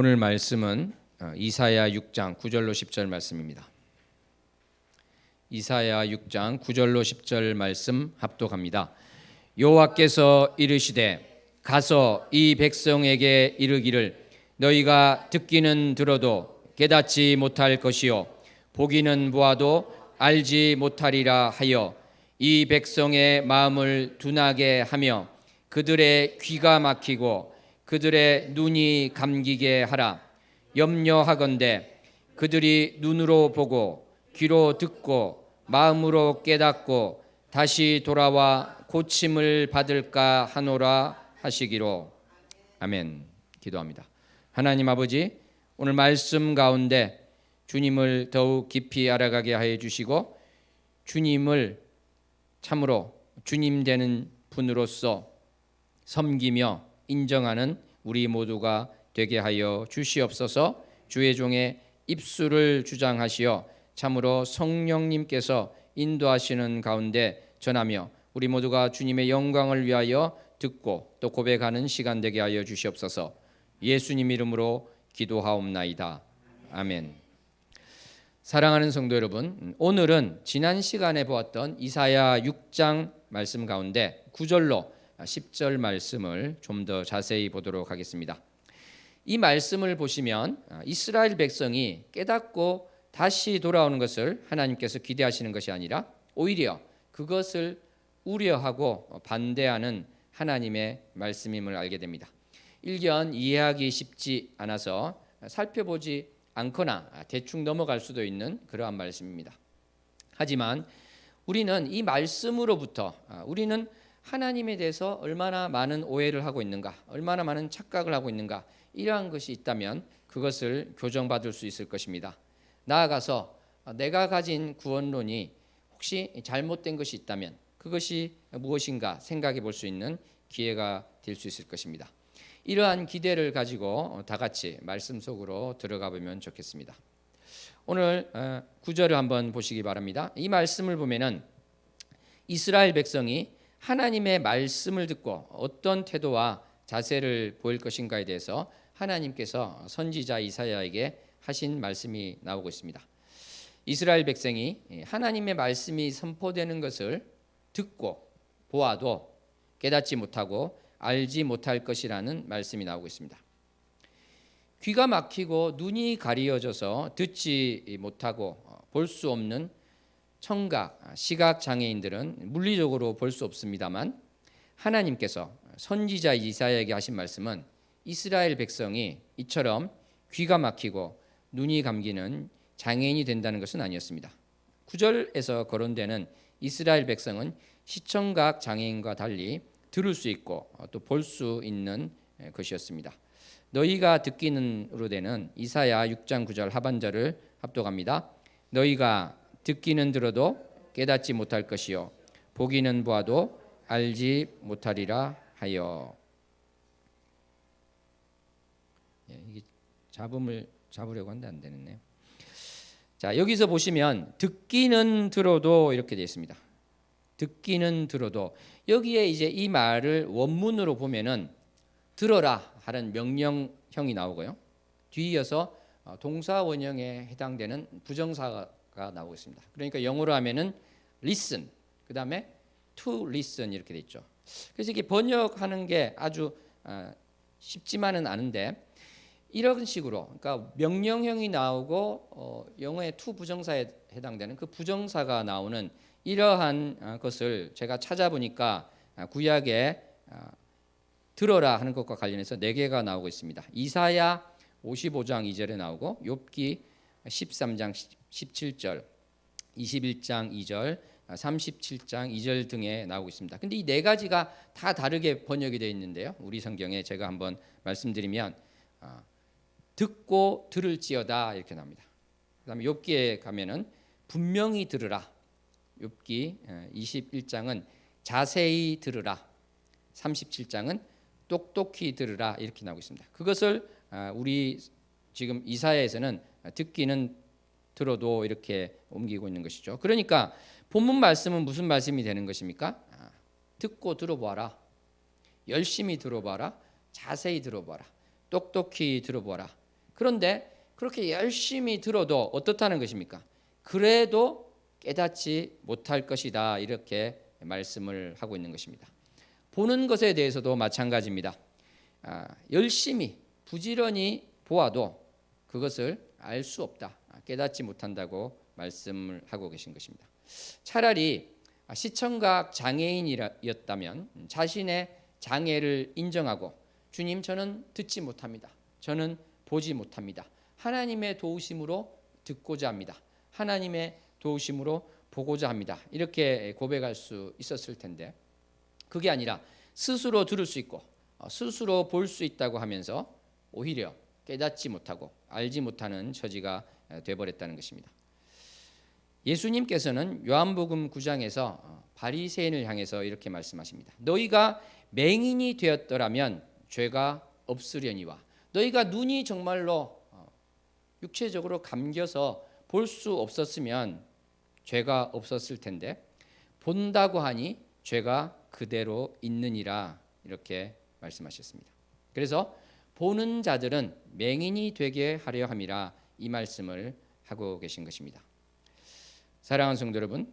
오늘 말씀은 이사야 6장 9절로 10절 말씀입니다. 이사야 6장 9절로 10절 말씀 합독합니다. 여호와께서 이르시되 가서 이 백성에게 이르기를 너희가 듣기는 들어도 깨닫지 못할 것이요 보기는 보아도 알지 못하리라 하여 이 백성의 마음을 둔하게 하며 그들의 귀가 막히고 그들의 눈이 감기게 하라. 염려하건대 그들이 눈으로 보고 귀로 듣고 마음으로 깨닫고 다시 돌아와 고침을 받을까 하노라 하시기로. 아멘. 기도합니다. 하나님 아버지, 오늘 말씀 가운데 주님을 더욱 깊이 알아가게 하여 주시고 주님을 참으로 주님 되는 분으로서 섬기며 인정하는 우리 모두가 되게 하여 주시옵소서. 주의 종의 입술을 주장하시어 참으로 성령님께서 인도하시는 가운데 전하며 우리 모두가 주님의 영광을 위하여 듣고 또 고백하는 시간 되게 하여 주시옵소서. 예수님 이름으로 기도하옵나이다. 아멘. 사랑하는 성도 여러분, 오늘은 지난 시간에 보았던 이사야 6장 말씀 가운데 9절로 10절 말씀을 좀 더 자세히 보도록 하겠습니다. 이 말씀을 보시면 이스라엘 백성이 깨닫고 다시 돌아오는 것을 하나님께서 기대하시는 것이 아니라 오히려 그것을 우려하고 반대하는 하나님의 말씀임을 알게 됩니다. 일견 이해하기 쉽지 않아서 살펴보지 않거나 대충 넘어갈 수도 있는 그러한 말씀입니다. 하지만 우리는 이 말씀으로부터 우리는 하나님에 대해서 얼마나 많은 오해를 하고 있는가, 얼마나 많은 착각을 하고 있는가, 이러한 것이 있다면 그것을 교정받을 수 있을 것입니다. 나아가서 내가 가진 구원론이 혹시 잘못된 것이 있다면 그것이 무엇인가 생각해 볼 수 있는 기회가 될 수 있을 것입니다. 이러한 기대를 가지고 다 같이 말씀 속으로 들어가 보면 좋겠습니다. 오늘 9절을 한번 보시기 바랍니다. 이 말씀을 보면은 이스라엘 백성이 하나님의 말씀을 듣고 어떤 태도와 자세를 보일 것인가에 대해서 하나님께서 선지자 이사야에게 하신 말씀이 나오고 있습니다. 이스라엘 백성이 하나님의 말씀이 선포되는 것을 듣고 보아도 깨닫지 못하고 알지 못할 것이라는 말씀이 나오고 있습니다. 귀가 막히고 눈이 가리어져서 듣지 못하고 볼 수 없는 청각, 시각 장애인들은 물리적으로 볼 수 없습니다만 하나님께서 선지자 이사야에게 하신 말씀은 이스라엘 백성이 이처럼 귀가 막히고 눈이 감기는 장애인이 된다는 것은 아니었습니다. 9절에서 거론되는 이스라엘 백성은 시청각 장애인과 달리 들을 수 있고 또 볼 수 있는 것이었습니다. 너희가 듣기는으로 되는 이사야 6장 9절 하반절을 합독합니다. 너희가 듣기는 들어도 깨닫지 못할 것이요 보기는 보아도 알지 못하리라 하여. 이게 잡으려고 하는데 안 되겠네요. 자, 여기서 보시면 듣기는 들어도 이렇게 되어 있습니다. 듣기는 들어도, 여기에 이제 이 말을 원문으로 보면은 들어라 하는 명령형이 나오고요. 뒤이어서 동사 원형에 해당되는 부정사가 나오고 있습니다. 그러니까 영어로 하면은 listen, 그 다음에 to listen 이렇게 돼 있죠. 그래서 이게 번역하는 게 아주 쉽지만은 않은데 이런 식으로, 그러니까 명령형이 나오고 영어의 to 부정사에 해당되는 그 부정사가 나오는 이러한 것을 제가 찾아보니까 구약에 들어라 하는 것과 관련해서 4개가 나오고 있습니다. 이사야 55장 2절에 나오고 욥기 13장 17절, 21장 2절, 37장 2절 등에 나오고 있습니다. 근데 이 4가지가 다 다르게 번역이 되어 있는데요. 우리 성경에 제가 한번 말씀드리면 듣고 들을지어다 이렇게 나옵니다. 그다음에 욥기에 가면은 분명히 들으라. 욥기 21장은 자세히 들으라. 37장은 똑똑히 들으라 이렇게 나오고 있습니다. 그것을 우리 지금 이사야에서는 듣기는 들어도 이렇게 옮기고 있는 것이죠. 그러니까 본문 말씀은 무슨 말씀이 되는 것입니까? 듣고 들어보아라. 열심히 들어봐라. 자세히 들어봐라. 똑똑히 들어보아라. 그런데 그렇게 열심히 들어도 어떻다는 것입니까? 그래도 깨닫지 못할 것이다, 이렇게 말씀을 하고 있는 것입니다. 보는 것에 대해서도 마찬가지입니다. 열심히 부지런히 보아도 그것을 알 수 없다, 깨닫지 못한다고 말씀을 하고 계신 것입니다. 차라리 시청각 장애인이었다면 자신의 장애를 인정하고, 주님, 저는 듣지 못합니다, 저는 보지 못합니다, 하나님의 도우심으로 듣고자 합니다, 하나님의 도우심으로 보고자 합니다, 이렇게 고백할 수 있었을 텐데, 그게 아니라 스스로 들을 수 있고 스스로 볼 수 있다고 하면서 오히려 깨닫지 못하고 알지 못하는 처지가 되어버렸다는 것입니다. 예수님께서는 요한복음 9장에서 바리새인을 향해서 이렇게 말씀하십니다. 너희가 맹인이 되었더라면 죄가 없으려니와, 너희가 눈이 정말로 육체적으로 감겨서 볼 수 없었으면 죄가 없었을 텐데, 본다고 하니 죄가 그대로 있느니라, 이렇게 말씀하셨습니다. 그래서 보는 자들은 맹인이 되게 하려 함이라, 이 말씀을 하고 계신 것입니다. 사랑하는 성도 여러분,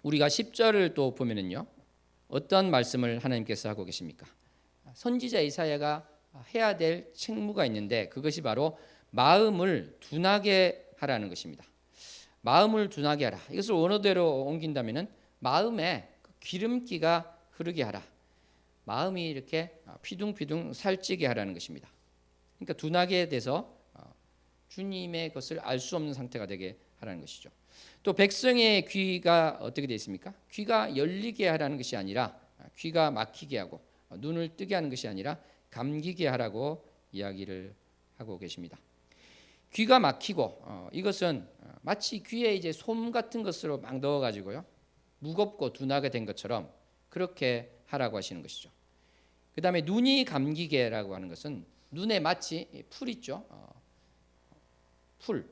우리가 10절을 또 보면은요, 어떤 말씀을 하나님께서 하고 계십니까? 선지자 이사야가 해야 될 책무가 있는데, 그것이 바로 마음을 둔하게 하라는 것입니다. 마음을 둔하게 하라. 이것을 원어대로 옮긴다면은 마음에 기름기가 흐르게 하라. 마음이 이렇게 피둥피둥 살찌게 하라는 것입니다. 그러니까 둔하게 돼서 주님의 것을 알 수 없는 상태가 되게 하라는 것이죠. 또 백성의 귀가 어떻게 되어 있습니까? 귀가 열리게 하라는 것이 아니라 귀가 막히게 하고, 눈을 뜨게 하는 것이 아니라 감기게 하라고 이야기를 하고 계십니다. 귀가 막히고, 이것은 마치 귀에 이제 솜 같은 것으로 막 넣어가지고요, 무겁고 둔하게 된 것처럼 그렇게 하라고 하시는 것이죠. 그 다음에 눈이 감기게라고 하는 것은 눈에 마치 풀 있죠. 풀,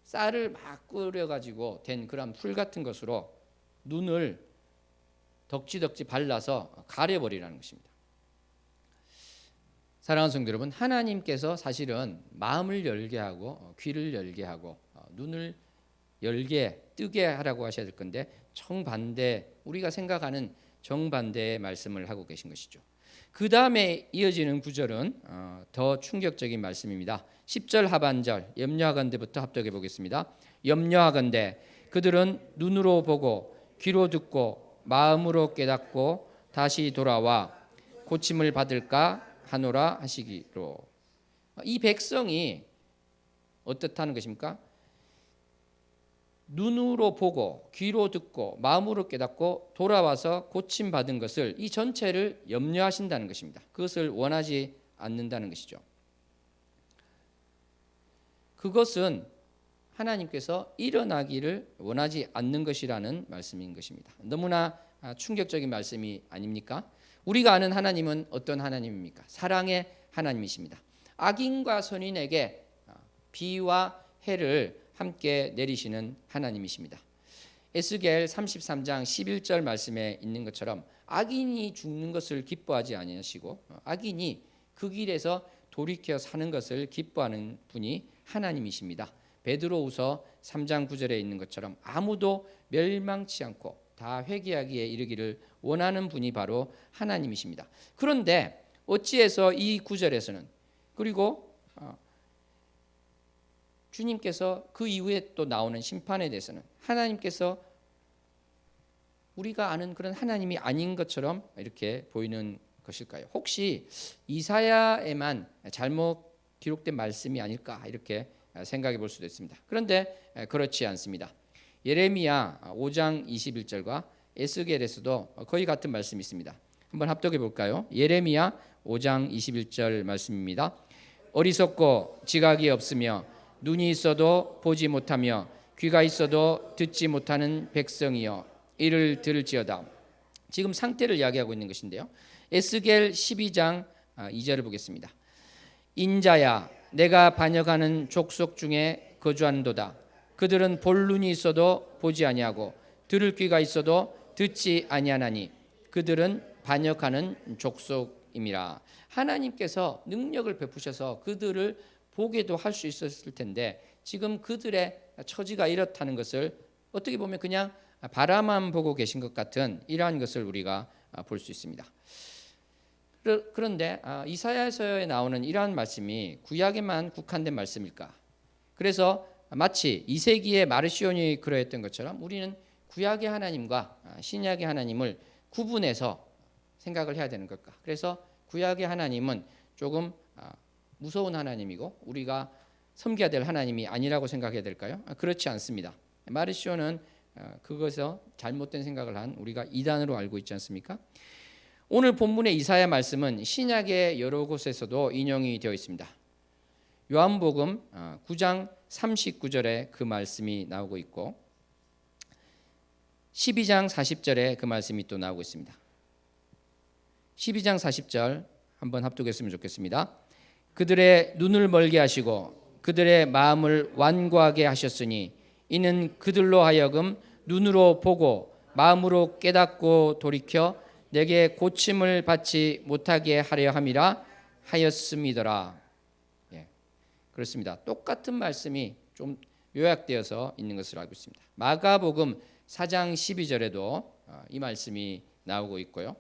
쌀을 막 끓여가지고 된 그런 풀 같은 것으로 눈을 덕지덕지 발라서 가려버리라는 것입니다. 사랑하는 성도 여러분, 하나님께서 사실은 마음을 열게 하고 귀를 열게 하고 눈을 열게 뜨게 하라고 하셔야 될 건데, 정반대, 우리가 생각하는 정반대의 말씀을 하고 계신 것이죠. 그 다음에 이어지는 구절은 더 충격적인 말씀입니다. 10절 하반절, 염려하건대부터 합독해 보겠습니다. 염려하건대 그들은 눈으로 보고 귀로 듣고 마음으로 깨닫고 다시 돌아와 고침을 받을까 하노라 하시기로. 이 백성이 어떻다는 것입니까? 눈으로 보고 귀로 듣고 마음으로 깨닫고 돌아와서 고침 받은 것을, 이 전체를 염려하신다는 것입니다. 그것을 원하지 않는다는 것이죠. 그것은 하나님께서 일어나기를 원하지 않는 것이라는 말씀인 것입니다. 너무나 충격적인 말씀이 아닙니까? 우리가 아는 하나님은 어떤 하나님입니까? 사랑의 하나님이십니다. 악인과 선인에게 비와 해를 함께 내리시는 하나님이십니다. 에스겔 33장 11절 말씀에 있는 것처럼 악인이 죽는 것을 기뻐하지 아니하시고 악인이 그 길에서 돌이켜 사는 것을 기뻐하는 분이 하나님이십니다. 베드로후서 3장 9절에 있는 것처럼 아무도 멸망치 않고 다 회개하기에 이르기를 원하는 분이 바로 하나님이십니다. 그런데 어찌해서 이 9절에서는, 그리고 주님께서 그 이후에 또 나오는 심판에 대해서는 하나님께서 우리가 아는 그런 하나님이 아닌 것처럼 이렇게 보이는 것일까요? 혹시 이사야에만 잘못 기록된 말씀이 아닐까, 이렇게 생각해 볼 수도 있습니다. 그런데 그렇지 않습니다. 예레미야 5장 21절과 에스겔에서도 거의 같은 말씀이 있습니다. 한번 합독해 볼까요? 예레미야 5장 21절 말씀입니다. 어리석고 지각이 없으며 눈이 있어도 보지 못하며 귀가 있어도 듣지 못하는 백성이여 이를 들을지어다. 지금 상태를 이야기하고 있는 것인데요. 에스겔 12장 2절을 보겠습니다. 인자야 내가 반역하는 족속 중에 거주하는도다. 그들은 볼 눈이 있어도 보지 아니하고 들을 귀가 있어도 듣지 아니하나니 그들은 반역하는 족속임이라. 하나님께서 능력을 베푸셔서 그들을 보게도 할 수 있었을 텐데 지금 그들의 처지가 이렇다는 것을 어떻게 보면 그냥 바라만 보고 계신 것 같은 이러한 것을 우리가 볼 수 있습니다. 그런데 이사야서에 나오는 이러한 말씀이 구약에만 국한된 말씀일까? 그래서 마치 이세기의 마르시온이 그러했던 것처럼 우리는 구약의 하나님과 신약의 하나님을 구분해서 생각을 해야 되는 걸까? 그래서 구약의 하나님은 조금 무서운 하나님이고 우리가 섬겨야 될 하나님이 아니라고 생각해야 될까요? 그렇지 않습니다. 마르시오는 그것에서 잘못된 생각을 한 우리가 이단으로 알고 있지 않습니까? 오늘 본문의 이사야 말씀은 신약의 여러 곳에서도 인용이 되어 있습니다. 요한복음 9장 39절에 그 말씀이 나오고 있고 12장 40절에 그 말씀이 또 나오고 있습니다. 12장 40절 한번 합독했으면 좋겠습니다. 그들의 눈을 멀게 하시고 그들의 마음을 완고하게 하셨으니 이는 그들로 하여금 눈으로 보고 마음으로 깨닫고 돌이켜 내게 고침을 받지 못하게 하려 함이라 하였음이더라. 예, 그렇습니다. 똑같은 말씀이 좀 요약되어서 있는 것을 알고 있습니다. 마가복음 4장 12절에도 이 말씀이 나오고 있고요.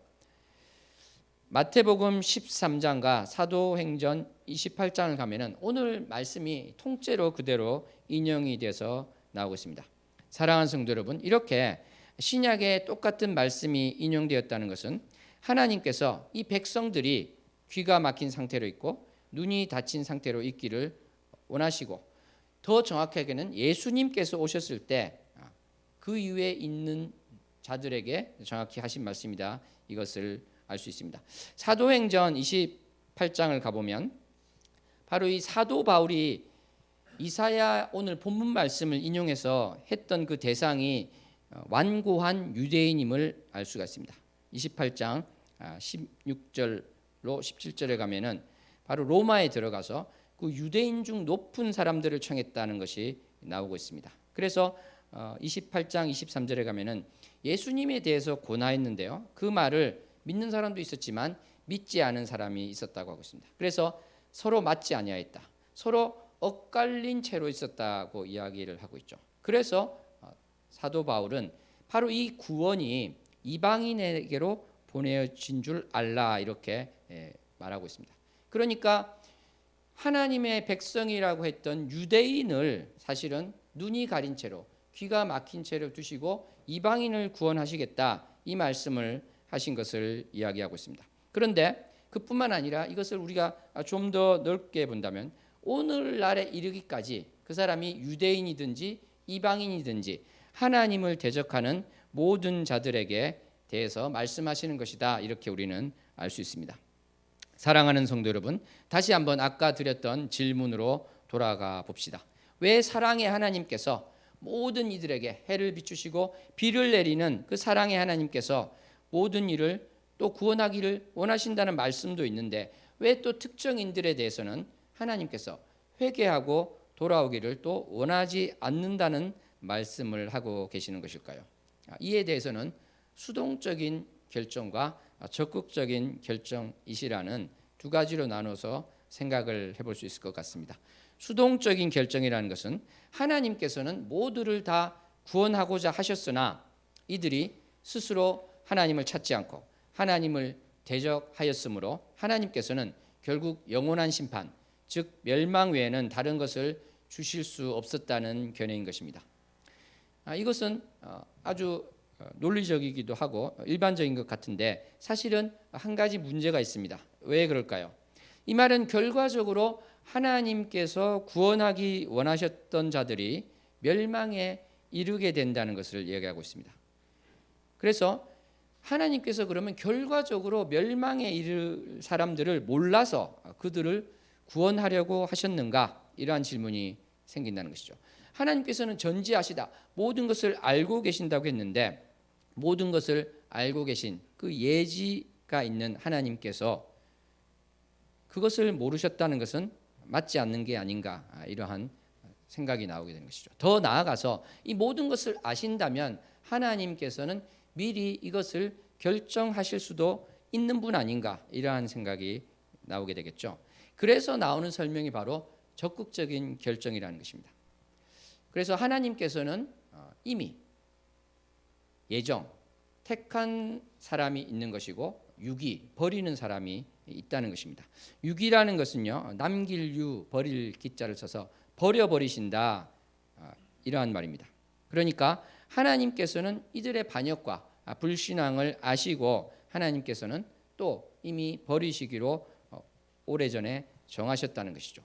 마태복음 13장과 사도행전 28장을 가면은 오늘 말씀이 통째로 그대로 인용이 돼서 나오고 있습니다. 사랑하는 성도 여러분, 이렇게 신약에 똑같은 말씀이 인용되었다는 것은 하나님께서 이 백성들이 귀가 막힌 상태로 있고 눈이 닫힌 상태로 있기를 원하시고 더 정확하게는 예수님께서 오셨을 때 그 이후에 있는 자들에게 정확히 하신 말씀이다. 이것을 알 수 있습니다. 사도행전 28장을 가보면 바로 이 사도 바울이 이사야 오늘 본문 말씀을 인용해서 했던 그 대상이 완고한 유대인임을 알 수가 있습니다. 28장 16절로 17절에 가면은 바로 로마에 들어가서 그 유대인 중 높은 사람들을 청했다는 것이 나오고 있습니다. 그래서 28장 23절에 가면은 예수님에 대해서 고나했는데요. 그 말을 믿는 사람도 있었지만 믿지 않은 사람이 있었다고 하고 있습니다. 그래서 서로 맞지 아니하였다. 서로 엇갈린 채로 있었다고 이야기를 하고 있죠. 그래서 사도 바울은 바로 이 구원이 이방인에게로 보내진 줄 알라 이렇게 말하고 있습니다. 그러니까 하나님의 백성이라고 했던 유대인을 사실은 눈이 가린 채로 귀가 막힌 채로 두시고 이방인을 구원하시겠다 이 말씀을 하신 것을 이야기하고 있습니다. 그런데 그뿐만 아니라 이것을 우리가 좀 더 넓게 본다면 오늘날에 이르기까지 그 사람이 유대인이든지 이방인이든지 하나님을 대적하는 모든 자들에게 대해서 말씀하시는 것이다 이렇게 우리는 알 수 있습니다. 사랑하는 성도 여러분, 다시 한번 아까 드렸던 질문으로 돌아가 봅시다. 왜 사랑의 하나님께서 모든 이들에게 해를 비추시고 비를 내리는 그 사랑의 하나님께서 모든 일을 또 구원하기를 원하신다는 말씀도 있는데 왜 또 특정인들에 대해서는 하나님께서 회개하고 돌아오기를 또 원하지 않는다는 말씀을 하고 계시는 것일까요? 이에 대해서는 수동적인 결정과 적극적인 결정이시라는 두 가지로 나눠서 생각을 해볼 수 있을 것 같습니다. 수동적인 결정이라는 것은 하나님께서는 모두를 다 구원하고자 하셨으나 이들이 스스로 하나님을 찾지 않고 하나님을 대적하였으므로 하나님께서는 결국 영원한 심판, 즉 멸망 외에는 다른 것을 주실 수 없었다는 견해인 것입니다. 이것은 아주 논리적이기도 하고 일반적인 것 같은데 사실은 한 가지 문제가 있습니다. 왜 그럴까요? 이 말은 결과적으로 하나님께서 구원하기 원하셨던 자들이 멸망에 이르게 된다는 것을 이야기하고 있습니다. 그래서 하나님께서 그러면 결과적으로 멸망에 이를 사람들을 몰라서 그들을 구원하려고 하셨는가? 이러한 질문이 생긴다는 것이죠. 하나님께서는 전지하시다. 모든 것을 알고 계신다고 했는데 모든 것을 알고 계신 그 예지가 있는 하나님께서 그것을 모르셨다는 것은 맞지 않는 게 아닌가 이러한 생각이 나오게 되는 것이죠. 더 나아가서 이 모든 것을 아신다면 하나님께서는 미리 이것을 결정하실 수도 있는 분 아닌가 이러한 생각이 나오게 되겠죠. 그래서 나오는 설명이 바로 적극적인 결정이라는 것입니다. 그래서 하나님께서는 이미 예정, 택한 사람이 있는 것이고 유기, 버리는 사람이 있다는 것입니다. 유기라는 것은요, 남길 유, 버릴 기자를 써서 버려버리신다, 이러한 말입니다. 그러니까 하나님께서는 이들의 반역과 불신앙을 아시고 하나님께서는 또 이미 버리시기로 오래전에 정하셨다는 것이죠.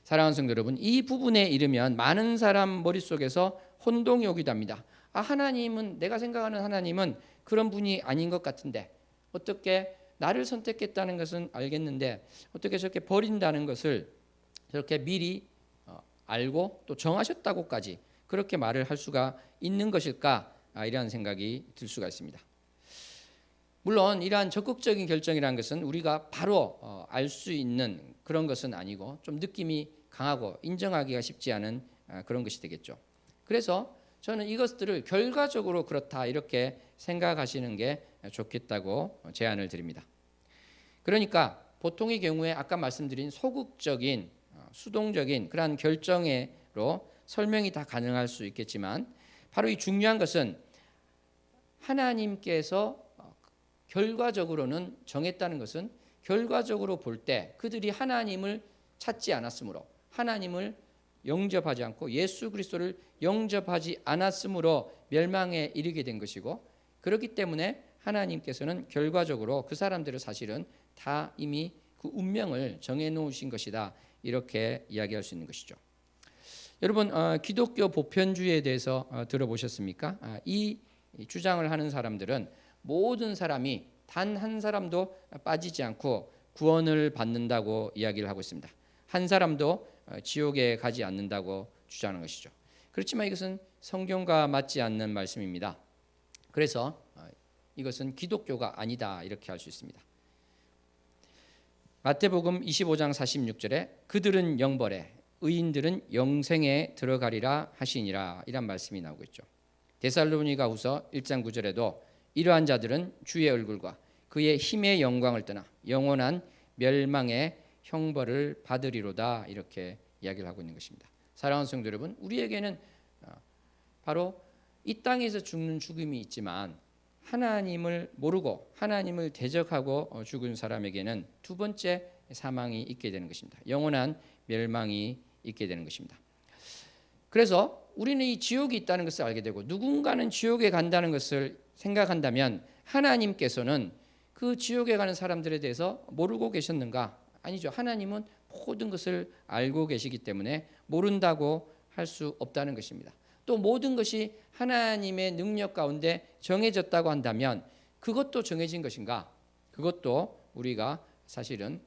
사랑하는 성도 여러분, 이 부분에 이르면 많은 사람 머릿속에서 혼동이 오기도 합니다. 하나님은, 내가 생각하는 하나님은 그런 분이 아닌 것 같은데 어떻게 나를 선택했다는 것은 알겠는데 어떻게 저렇게 버린다는 것을 저렇게 미리 알고 또 정하셨다고까지 그렇게 말을 할 수가 있는 것일까, 이러한 생각이 들 수가 있습니다. 물론 이러한 적극적인 결정이라는 것은 우리가 바로 알 수 있는 그런 것은 아니고 좀 느낌이 강하고 인정하기가 쉽지 않은 그런 것이 되겠죠. 그래서 저는 이것들을 결과적으로 그렇다 이렇게 생각하시는 게 좋겠다고 제안을 드립니다. 그러니까 보통의 경우에 아까 말씀드린 소극적인 수동적인 그러한 결정으로 설명이 다 가능할 수 있겠지만 바로 이 중요한 것은 하나님께서 결과적으로는 정했다는 것은 결과적으로 볼 때 그들이 하나님을 찾지 않았으므로 하나님을 영접하지 않고 예수 그리스도를 영접하지 않았으므로 멸망에 이르게 된 것이고 그렇기 때문에 하나님께서는 결과적으로 그 사람들을 사실은 다 이미 그 운명을 정해 놓으신 것이다 이렇게 이야기할 수 있는 것이죠. 여러분 기독교 보편주의에 대해서 들어보셨습니까? 이 주장을 하는 사람들은 모든 사람이 단 한 사람도 빠지지 않고 구원을 받는다고 이야기를 하고 있습니다. 한 사람도 지옥에 가지 않는다고 주장하는 것이죠. 그렇지만 이것은 성경과 맞지 않는 말씀입니다. 그래서 이것은 기독교가 아니다 이렇게 할 수 있습니다. 마태복음 25장 46절에 그들은 영벌에 의인들은 영생에 들어가리라 하시니라 이란 말씀이 나오고 있죠. 데살로니가후서 1장 9절에도 이러한 자들은 주의 얼굴과 그의 힘의 영광을 떠나 영원한 멸망의 형벌을 받으리로다 이렇게 이야기를 하고 있는 것입니다. 사랑하는 성도 여러분, 우리에게는 바로 이 땅에서 죽는 죽음이 있지만 하나님을 모르고 하나님을 대적하고 죽은 사람에게는 두 번째 사망이 있게 되는 것입니다. 영원한 멸망이 있게 되는 것입니다. 그래서 우리는 이 지옥이 있다는 것을 알게 되고 누군가는 지옥에 간다는 것을 생각한다면 하나님께서는 그 지옥에 가는 사람들에 대해서 모르고 계셨는가? 아니죠. 하나님은 모든 것을 알고 계시기 때문에 모른다고 할 수 없다는 것입니다. 또 모든 것이 하나님의 능력 가운데 정해졌다고 한다면 그것도 정해진 것인가? 그것도 우리가 사실은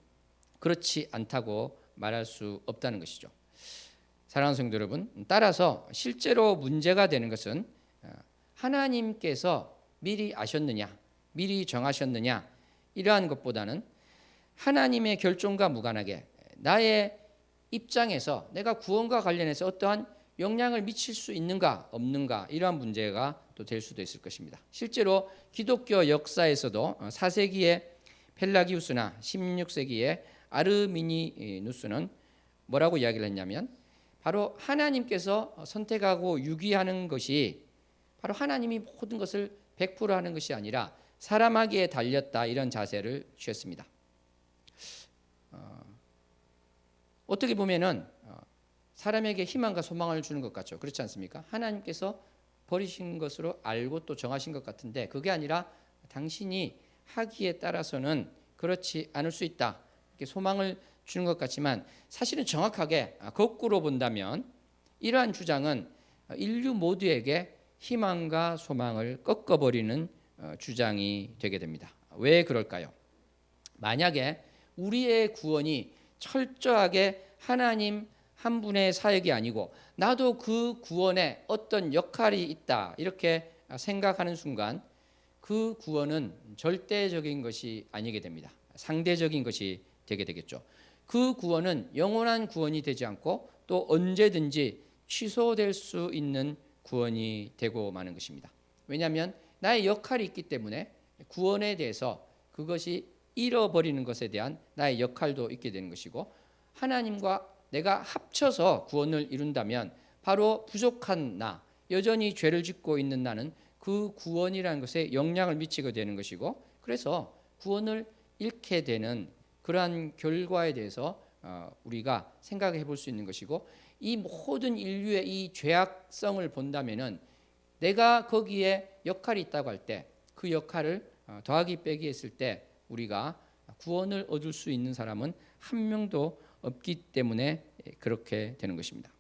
그렇지 않다고 말할 수 없다는 것이죠. 사랑하는 성도 여러분, 따라서 실제로 문제가 되는 것은 하나님께서 미리 아셨느냐, 미리 정하셨느냐 이러한 것보다는 하나님의 결정과 무관하게 나의 입장에서 내가 구원과 관련해서 어떠한 영향을 미칠 수 있는가 없는가 이러한 문제가 또 될 수도 있을 것입니다. 실제로 기독교 역사에서도 4세기의 펠라기우스나 16세기의 아르미니누스는 뭐라고 이야기를 했냐면 바로 하나님께서 선택하고 유기하는 것이 바로 하나님이 모든 것을 100% 하는 것이 아니라 사람하기에 달렸다 이런 자세를 취했습니다. 어떻게 보면은 사람에게 희망과 소망을 주는 것 같죠. 그렇지 않습니까? 하나님께서 버리신 것으로 알고 또 정하신 것 같은데 그게 아니라 당신이 하기에 따라서는 그렇지 않을 수 있다. 이렇게 소망을 주는 것 같지만 사실은 정확하게 거꾸로 본다면 이러한 주장은 인류 모두에게 희망과 소망을 꺾어버리는 주장이 되게 됩니다. 왜 그럴까요? 만약에 우리의 구원이 철저하게 하나님 한 분의 사역이 아니고 나도 그 구원에 어떤 역할이 있다 이렇게 생각하는 순간 그 구원은 절대적인 것이 아니게 됩니다. 상대적인 것이 되게 되겠죠. 그 구원은 영원한 구원이 되지 않고 또 언제든지 취소될 수 있는 구원이 되고 마는 것입니다. 왜냐하면 나의 역할이 있기 때문에 구원에 대해서 그것이 잃어버리는 것에 대한 나의 역할도 있게 되는 것이고 하나님과 내가 합쳐서 구원을 이룬다면 바로 부족한 나, 여전히 죄를 짓고 있는 나는 그 구원이라는 것에 영향을 미치게 되는 것이고, 그래서 구원을 잃게 되는 그러한 결과에 대해서 우리가 생각해 볼 수 있는 것이고, 이 모든 인류의 이 죄악성을 본다면은 내가 거기에 역할이 있다고 할 때 그 역할을 더하기 빼기 했을 때 우리가 구원을 얻을 수 있는 사람은 한 명도 없기 때문에 그렇게 되는 것입니다.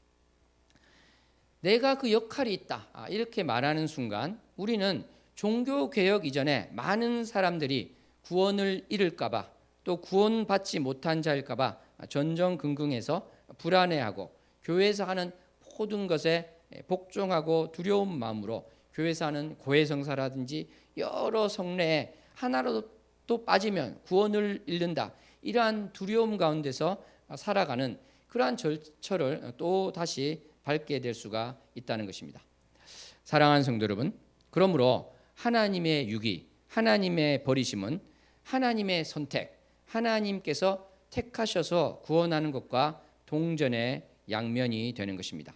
내가 그 역할이 있다 이렇게 말하는 순간 우리는 종교개혁 이전에 많은 사람들이 구원을 잃을까 봐, 또 구원받지 못한 자일까 봐 전전긍긍해서 불안해하고 교회에서 하는 모든 것에 복종하고 두려운 마음으로 교회에서 하는 고해성사라든지 여러 성례에 하나라도 빠지면 구원을 잃는다, 이러한 두려움 가운데서 살아가는 그러한 절처를 또 다시 밟게 될 수가 있다는 것입니다. 사랑하는 성도 여러분, 그러므로 하나님의 유기, 하나님의 버리심은 하나님의 선택, 하나님께서 택하셔서 구원하는 것과 동전의 양면이 되는 것입니다.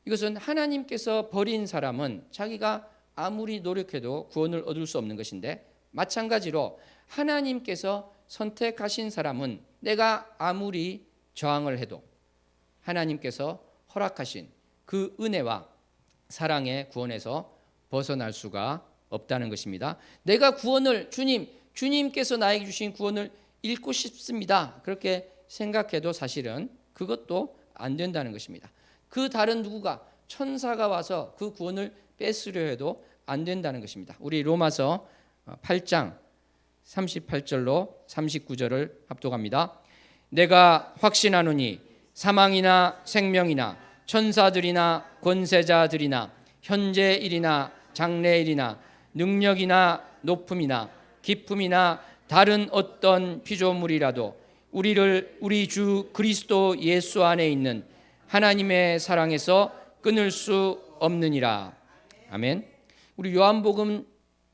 이것은 하나님께서 버린 사람은 자기가 아무리 노력해도 구원을 얻을 수 없는 것인데, 마찬가지로 하나님께서 선택하신 사람은 내가 아무리 저항을 해도 하나님께서 허락하신 그 은혜와 사랑의 구원에서 벗어날 수가 없다는 것입니다. 내가 구원을 주님께서 나에게 주신 구원을 잃고 싶습니다, 그렇게 생각해도 사실은 그것도 안 된다는 것입니다. 그 다른 누구가 천사가 와서 그 구원을 뺏으려 해도 안 된다는 것입니다. 우리 로마서 8장 38절로 39절을 합독합니다. 내가 확신하노니 사망이나 생명이나 천사들이나 권세자들이나 현재일이나 장래일이나 능력이나 높음이나 기쁨이나 다른 어떤 피조물이라도 우리를 우리 주 그리스도 예수 안에 있는 하나님의 사랑에서 끊을 수 없느니라. 아멘. 우리 요한복음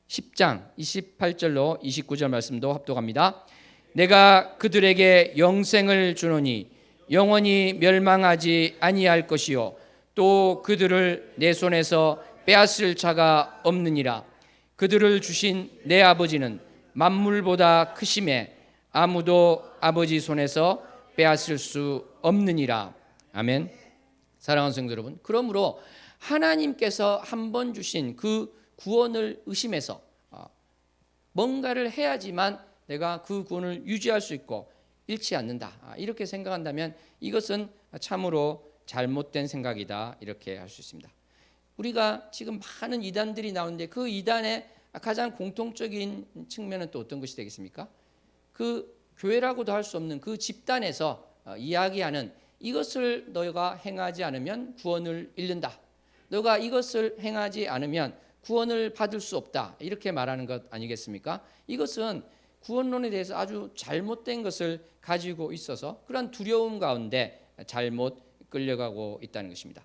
10장 28절로 29절 말씀도 합독합니다. 내가 그들에게 영생을 주노니 영원히 멸망하지 아니할 것이요 또 그들을 내 손에서 빼앗을 자가 없느니라. 그들을 주신 내 아버지는 만물보다 크심에 아무도 아버지 손에서 빼앗을 수 없느니라. 아멘. 사랑하는 성도 여러분, 그러므로 하나님께서 한 번 주신 그 구원을 의심해서 뭔가를 해야지만 내가 그 구원을 유지할 수 있고 잃지 않는다, 이렇게 생각한다면 이것은 참으로 잘못된 생각이다, 이렇게 할 수 있습니다. 우리가 지금 많은 이단들이 나오는데 그 이단의 가장 공통적인 측면은 또 어떤 것이 되겠습니까? 그 교회라고도 할 수 없는 그 집단에서 이야기하는 이것을 너가 행하지 않으면 구원을 잃는다, 너가 이것을 행하지 않으면 구원을 받을 수 없다, 이렇게 말하는 것 아니겠습니까? 이것은 구원론에 대해서 아주 잘못된 것을 가지고 있어서 그런 두려움 가운데 잘못 끌려가고 있다는 것입니다.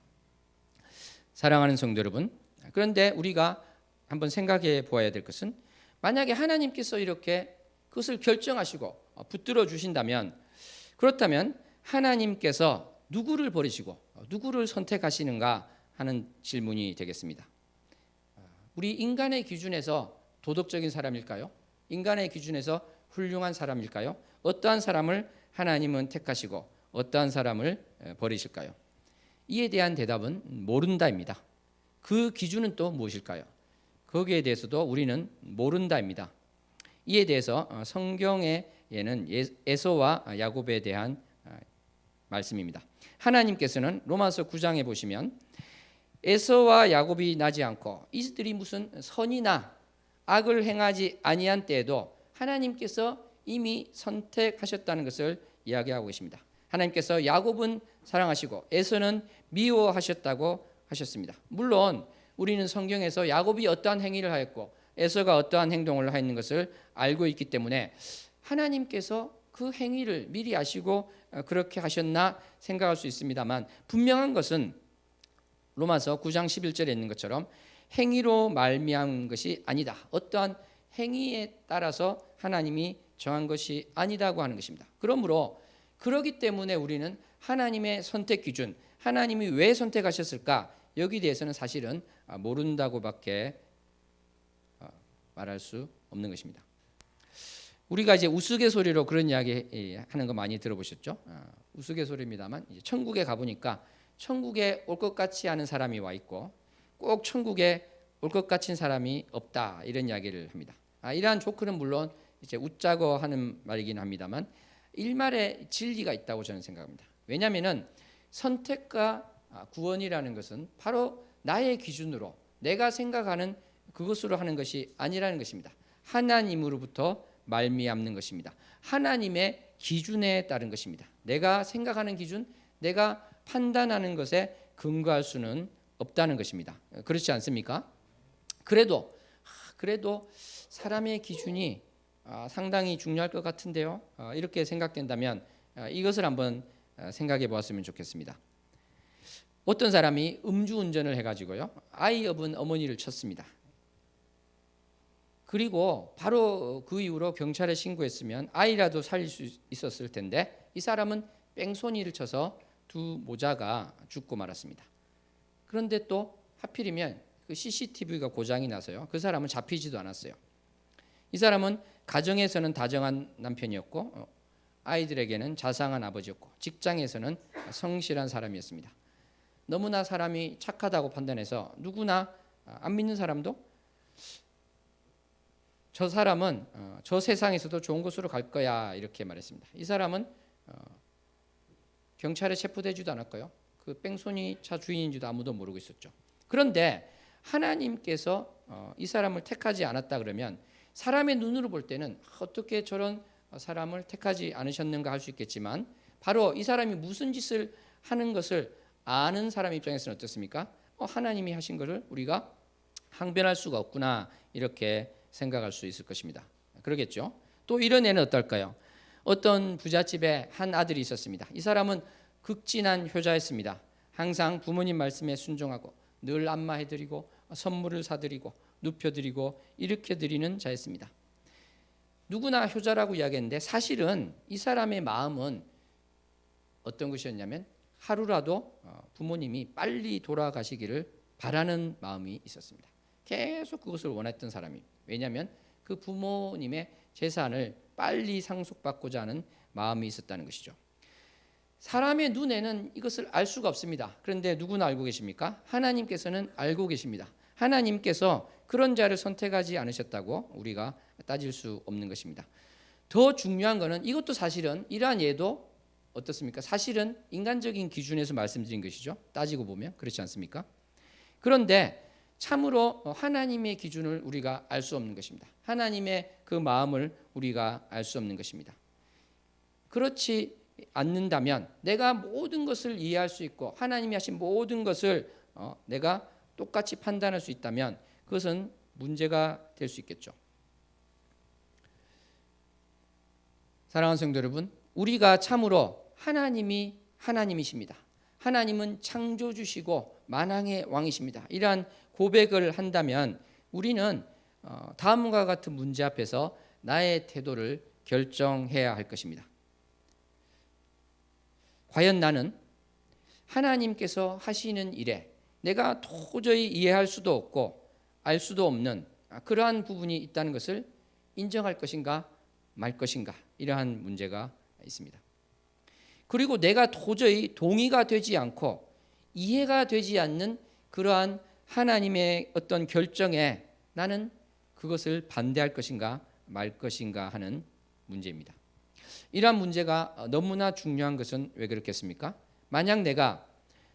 사랑하는 성도 여러분, 그런데 우리가 한번 생각해 보아야 될 것은, 만약에 하나님께서 이렇게 그것을 결정하시고 붙들어 주신다면, 그렇다면 하나님께서 누구를 버리시고 누구를 선택하시는가 하는 질문이 되겠습니다. 우리 인간의 기준에서 도덕적인 사람일까요? 인간의 기준에서 훌륭한 사람일까요? 어떠한 사람을 하나님은 택하시고 어떠한 사람을 버리실까요? 이에 대한 대답은 모른다입니다. 그 기준은 또 무엇일까요? 거기에 대해서도 우리는 모른다입니다. 이에 대해서 성경에는 에서와 야곱에 대한 말씀입니다. 하나님께서는 로마서 9장에 보시면 에서와 야곱이 나지 않고 이들이 무슨 선이나 악을 행하지 아니한 때에도 하나님께서 이미 선택하셨다는 것을 이야기하고 계십니다. 하나님께서 야곱은 사랑하시고 에서는 미워하셨다고 하셨습니다. 물론 우리는 성경에서 야곱이 어떠한 행위를 하였고 에서가 어떠한 행동을 하였는 것을 알고 있기 때문에 하나님께서 그 행위를 미리 아시고 그렇게 하셨나 생각할 수 있습니다만, 분명한 것은 로마서 9장 11절에 있는 것처럼 행위로 말미암은 것이 아니다, 어떠한 행위에 따라서 하나님이 정한 것이 아니다고 하는 것입니다. 그러므로 그렇기 때문에 우리는 하나님의 선택 기준, 하나님이 왜 선택하셨을까? 여기 대해서는 사실은 모른다고밖에 말할 수 없는 것입니다. 우리가 이제 우스갯소리로 그런 이야기 하는 거 많이 들어보셨죠? 우스갯소리입니다만 이제 천국에 가보니까 천국에 올 것 같지 않은 사람이 와 있고 꼭 천국에 올 것 같은 사람이 없다, 이런 이야기를 합니다. 이러한 조크는 물론 이제 웃자고 하는 말이긴 합니다만 일말의 진리가 있다고 저는 생각합니다. 왜냐하면은 선택과 구원이라는 것은 바로 나의 기준으로 내가 생각하는 그것으로 하는 것이 아니라는 것입니다. 하나님으로부터 말미암는 것입니다. 하나님의 기준에 따른 것입니다. 내가 생각하는 기준, 내가 판단하는 것에 근거할 수는 없다는 것입니다. 그렇지 않습니까? 그래도 사람의 기준이 상당히 중요할 것 같은데요. 이렇게 생각된다면 이것을 한번 생각해 보았으면 좋겠습니다. 어떤 사람이 음주운전을 해가지고요, 아이 업은 어머니를 쳤습니다. 그리고 바로 그 이후로 경찰에 신고했으면 아이라도 살릴 수 있었을 텐데 이 사람은 뺑소니를 쳐서 두 모자가 죽고 말았습니다. 그런데 또 하필이면 그 CCTV가 고장이 나서요, 그 사람은 잡히지도 않았어요. 이 사람은 가정에서는 다정한 남편이었고 아이들에게는 자상한 아버지였고 직장에서는 성실한 사람이었습니다. 너무나 사람이 착하다고 판단해서 누구나 안 믿는 사람도 저 사람은 저 세상에서도 좋은 곳으로 갈 거야, 이렇게 말했습니다. 이 사람은 경찰에 체포되지도 않았고요, 그 뺑소니 차 주인인지도 아무도 모르고 있었죠. 그런데 하나님께서 이 사람을 택하지 않았다 그러면 사람의 눈으로 볼 때는 어떻게 저런 사람을 택하지 않으셨는가 할 수 있겠지만 바로 이 사람이 무슨 짓을 하는 것을 아는 사람 입장에서는 어떻습니까? 하나님이 하신 것을 우리가 항변할 수가 없구나, 이렇게 생각할 수 있을 것입니다. 그러겠죠. 또 이런 애는 어떨까요? 어떤 부잣집에 한 아들이 있었습니다. 이 사람은 극진한 효자였습니다. 항상 부모님 말씀에 순종하고 늘 안마해드리고 선물을 사드리고 눕혀드리고 일으켜드리는 자였습니다. 누구나 효자라고 이야기했는데 사실은 이 사람의 마음은 어떤 것이었냐면 하루라도 부모님이 빨리 돌아가시기를 바라는 마음이 있었습니다. 계속 그것을 원했던 사람이, 왜냐하면 그 부모님의 재산을 빨리 상속받고자 하는 마음이 있었다는 것이죠. 사람의 눈에는 이것을 알 수가 없습니다. 그런데 누구나 알고 계십니까? 하나님께서는 알고 계십니다. 하나님께서 그런 자를 선택하지 않으셨다고 우리가 따질 수 없는 것입니다. 더 중요한 것은 이것도 사실은 이러한 예도 어떻습니까? 사실은 인간적인 기준에서 말씀드린 것이죠. 따지고 보면 그렇지 않습니까? 그런데 참으로 하나님의 기준을 우리가 알 수 없는 것입니다. 하나님의 그 마음을 우리가 알 수 없는 것입니다. 그렇지 않는다면 내가 모든 것을 이해할 수 있고 하나님이 하신 모든 것을 내가 똑같이 판단할 수 있다면 그것은 문제가 될 수 있겠죠. 사랑하는 성도 여러분, 우리가 참으로 하나님이 하나님이십니다. 하나님은 창조주시고 만왕의 왕이십니다. 이러한 고백을 한다면 우리는 다음과 같은 문제 앞에서 나의 태도를 결정해야 할 것입니다. 과연 나는 하나님께서 하시는 일에 내가 도저히 이해할 수도 없고 알 수도 없는 그러한 부분이 있다는 것을 인정할 것인가 말 것인가, 이러한 문제가 있습니다. 그리고 내가 도저히 동의가 되지 않고 이해가 되지 않는 그러한 하나님의 어떤 결정에 나는 그것을 반대할 것인가 말 것인가 하는 문제입니다. 이러한 문제가 너무나 중요한 것은 왜 그렇겠습니까? 만약 내가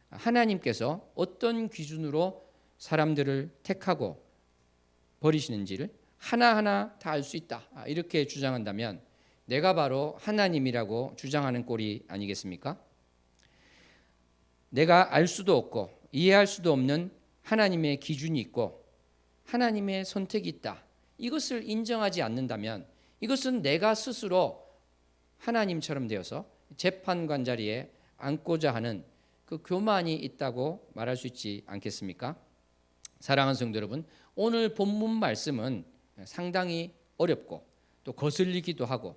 하나님께서 어떤 기준으로 사람들을 택하고 버리시는지를 하나하나 다 알 수 있다, 이렇게 주장한다면 내가 바로 하나님이라고 주장하는 꼴이 아니겠습니까? 내가 알 수도 없고 이해할 수도 없는 하나님의 기준이 있고 하나님의 선택이 있다, 이것을 인정하지 않는다면 이것은 내가 스스로 하나님처럼 되어서 재판관 자리에 앉고자 하는 그 교만이 있다고 말할 수 있지 않겠습니까? 사랑하는 성도 여러분, 오늘 본문 말씀은 상당히 어렵고 또 거슬리기도 하고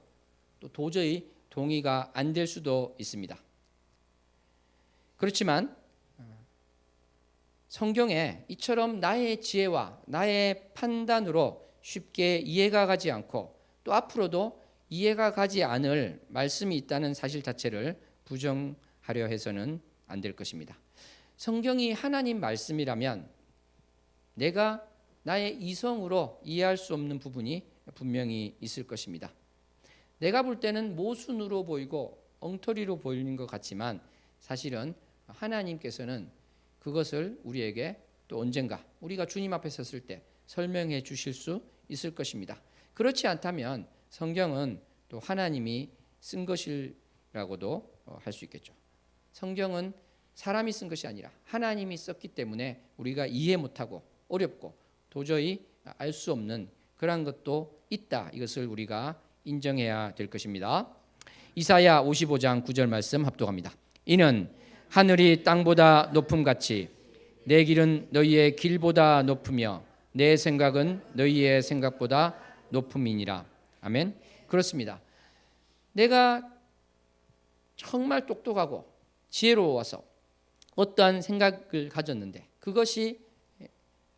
또 도저히 동의가 안 될 수도 있습니다. 그렇지만 성경에 이처럼 나의 지혜와 나의 판단으로 쉽게 이해가 가지 않고 또 앞으로도 이해가 가지 않을 말씀이 있다는 사실 자체를 부정하려 해서는 안 될 것입니다. 성경이 하나님 말씀이라면 내가 나의 이성으로 이해할 수 없는 부분이 분명히 있을 것입니다. 내가 볼 때는 모순으로 보이고 엉터리로 보이는 것 같지만 사실은 하나님께서는 그것을 우리에게 또 언젠가 우리가 주님 앞에 섰을 때 설명해 주실 수 있을 것입니다. 그렇지 않다면 성경은 또 하나님이 쓴 것이라고도 할 수 있겠죠. 성경은 사람이 쓴 것이 아니라 하나님이 썼기 때문에 우리가 이해 못하고 어렵고 도저히 알 수 없는 그런 것도 있다. 이것을 우리가 인정해야 될 것입니다. 이사야 55장 9절 말씀 합독합니다. 이는 하늘이 땅보다 높음같이 내 길은 너희의 길보다 높으며 내 생각은 너희의 생각보다 높음이니라. 아멘. 그렇습니다. 내가 정말 똑똑하고 지혜로워서 어떠한 생각을 가졌는데 그것이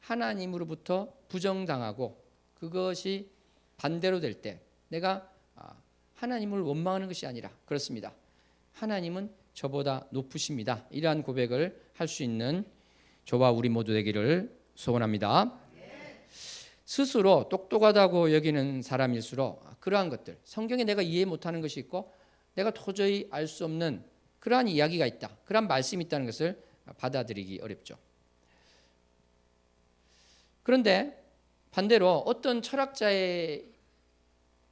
하나님으로부터 부정당하고 그것이 반대로 될 때 내가 하나님을 원망하는 것이 아니라 그렇습니다. 하나님은 저보다 높으십니다. 이러한 고백을 할 수 있는 저와 우리 모두 되기를 소원합니다. 스스로 똑똑하다고 여기는 사람일수록 그러한 것들, 성경에 내가 이해 못하는 것이 있고 내가 도저히 알 수 없는 그러한 이야기가 있다, 그러한 말씀이 있다는 것을 받아들이기 어렵죠. 그런데 반대로 어떤 철학자의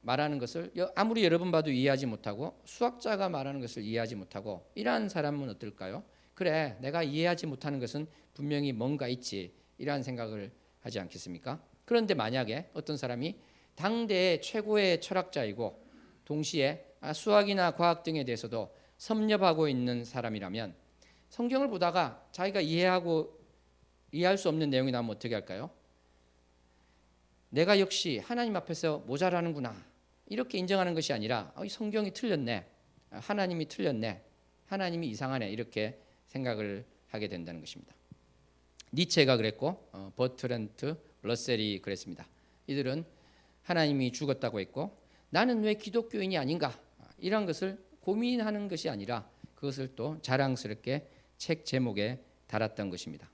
말하는 것을 아무리 여러 번 봐도 이해하지 못하고 수학자가 말하는 것을 이해하지 못하고 이러한 사람은 어떨까요? 그래, 내가 이해하지 못하는 것은 분명히 뭔가 있지, 이러한 생각을 하지 않겠습니까? 그런데 만약에 어떤 사람이 당대의 최고의 철학자이고 동시에 수학이나 과학 등에 대해서도 섭렵하고 있는 사람이라면 성경을 보다가 자기가 이해할 수 없는 내용이 나오면 어떻게 할까요? 내가 역시 하나님 앞에서 모자라는구나, 이렇게 인정하는 것이 아니라 성경이 틀렸네, 하나님이 틀렸네, 하나님이 이상하네, 이렇게 생각을 하게 된다는 것입니다. 니체가 그랬고 버트란트 러셀이 그랬습니다. 이들은 하나님이 죽었다고 했고 나는 왜 기독교인이 아닌가, 이런 것을 고민하는 것이 아니라 그것을 또 자랑스럽게 책 제목에 달았던 것입니다.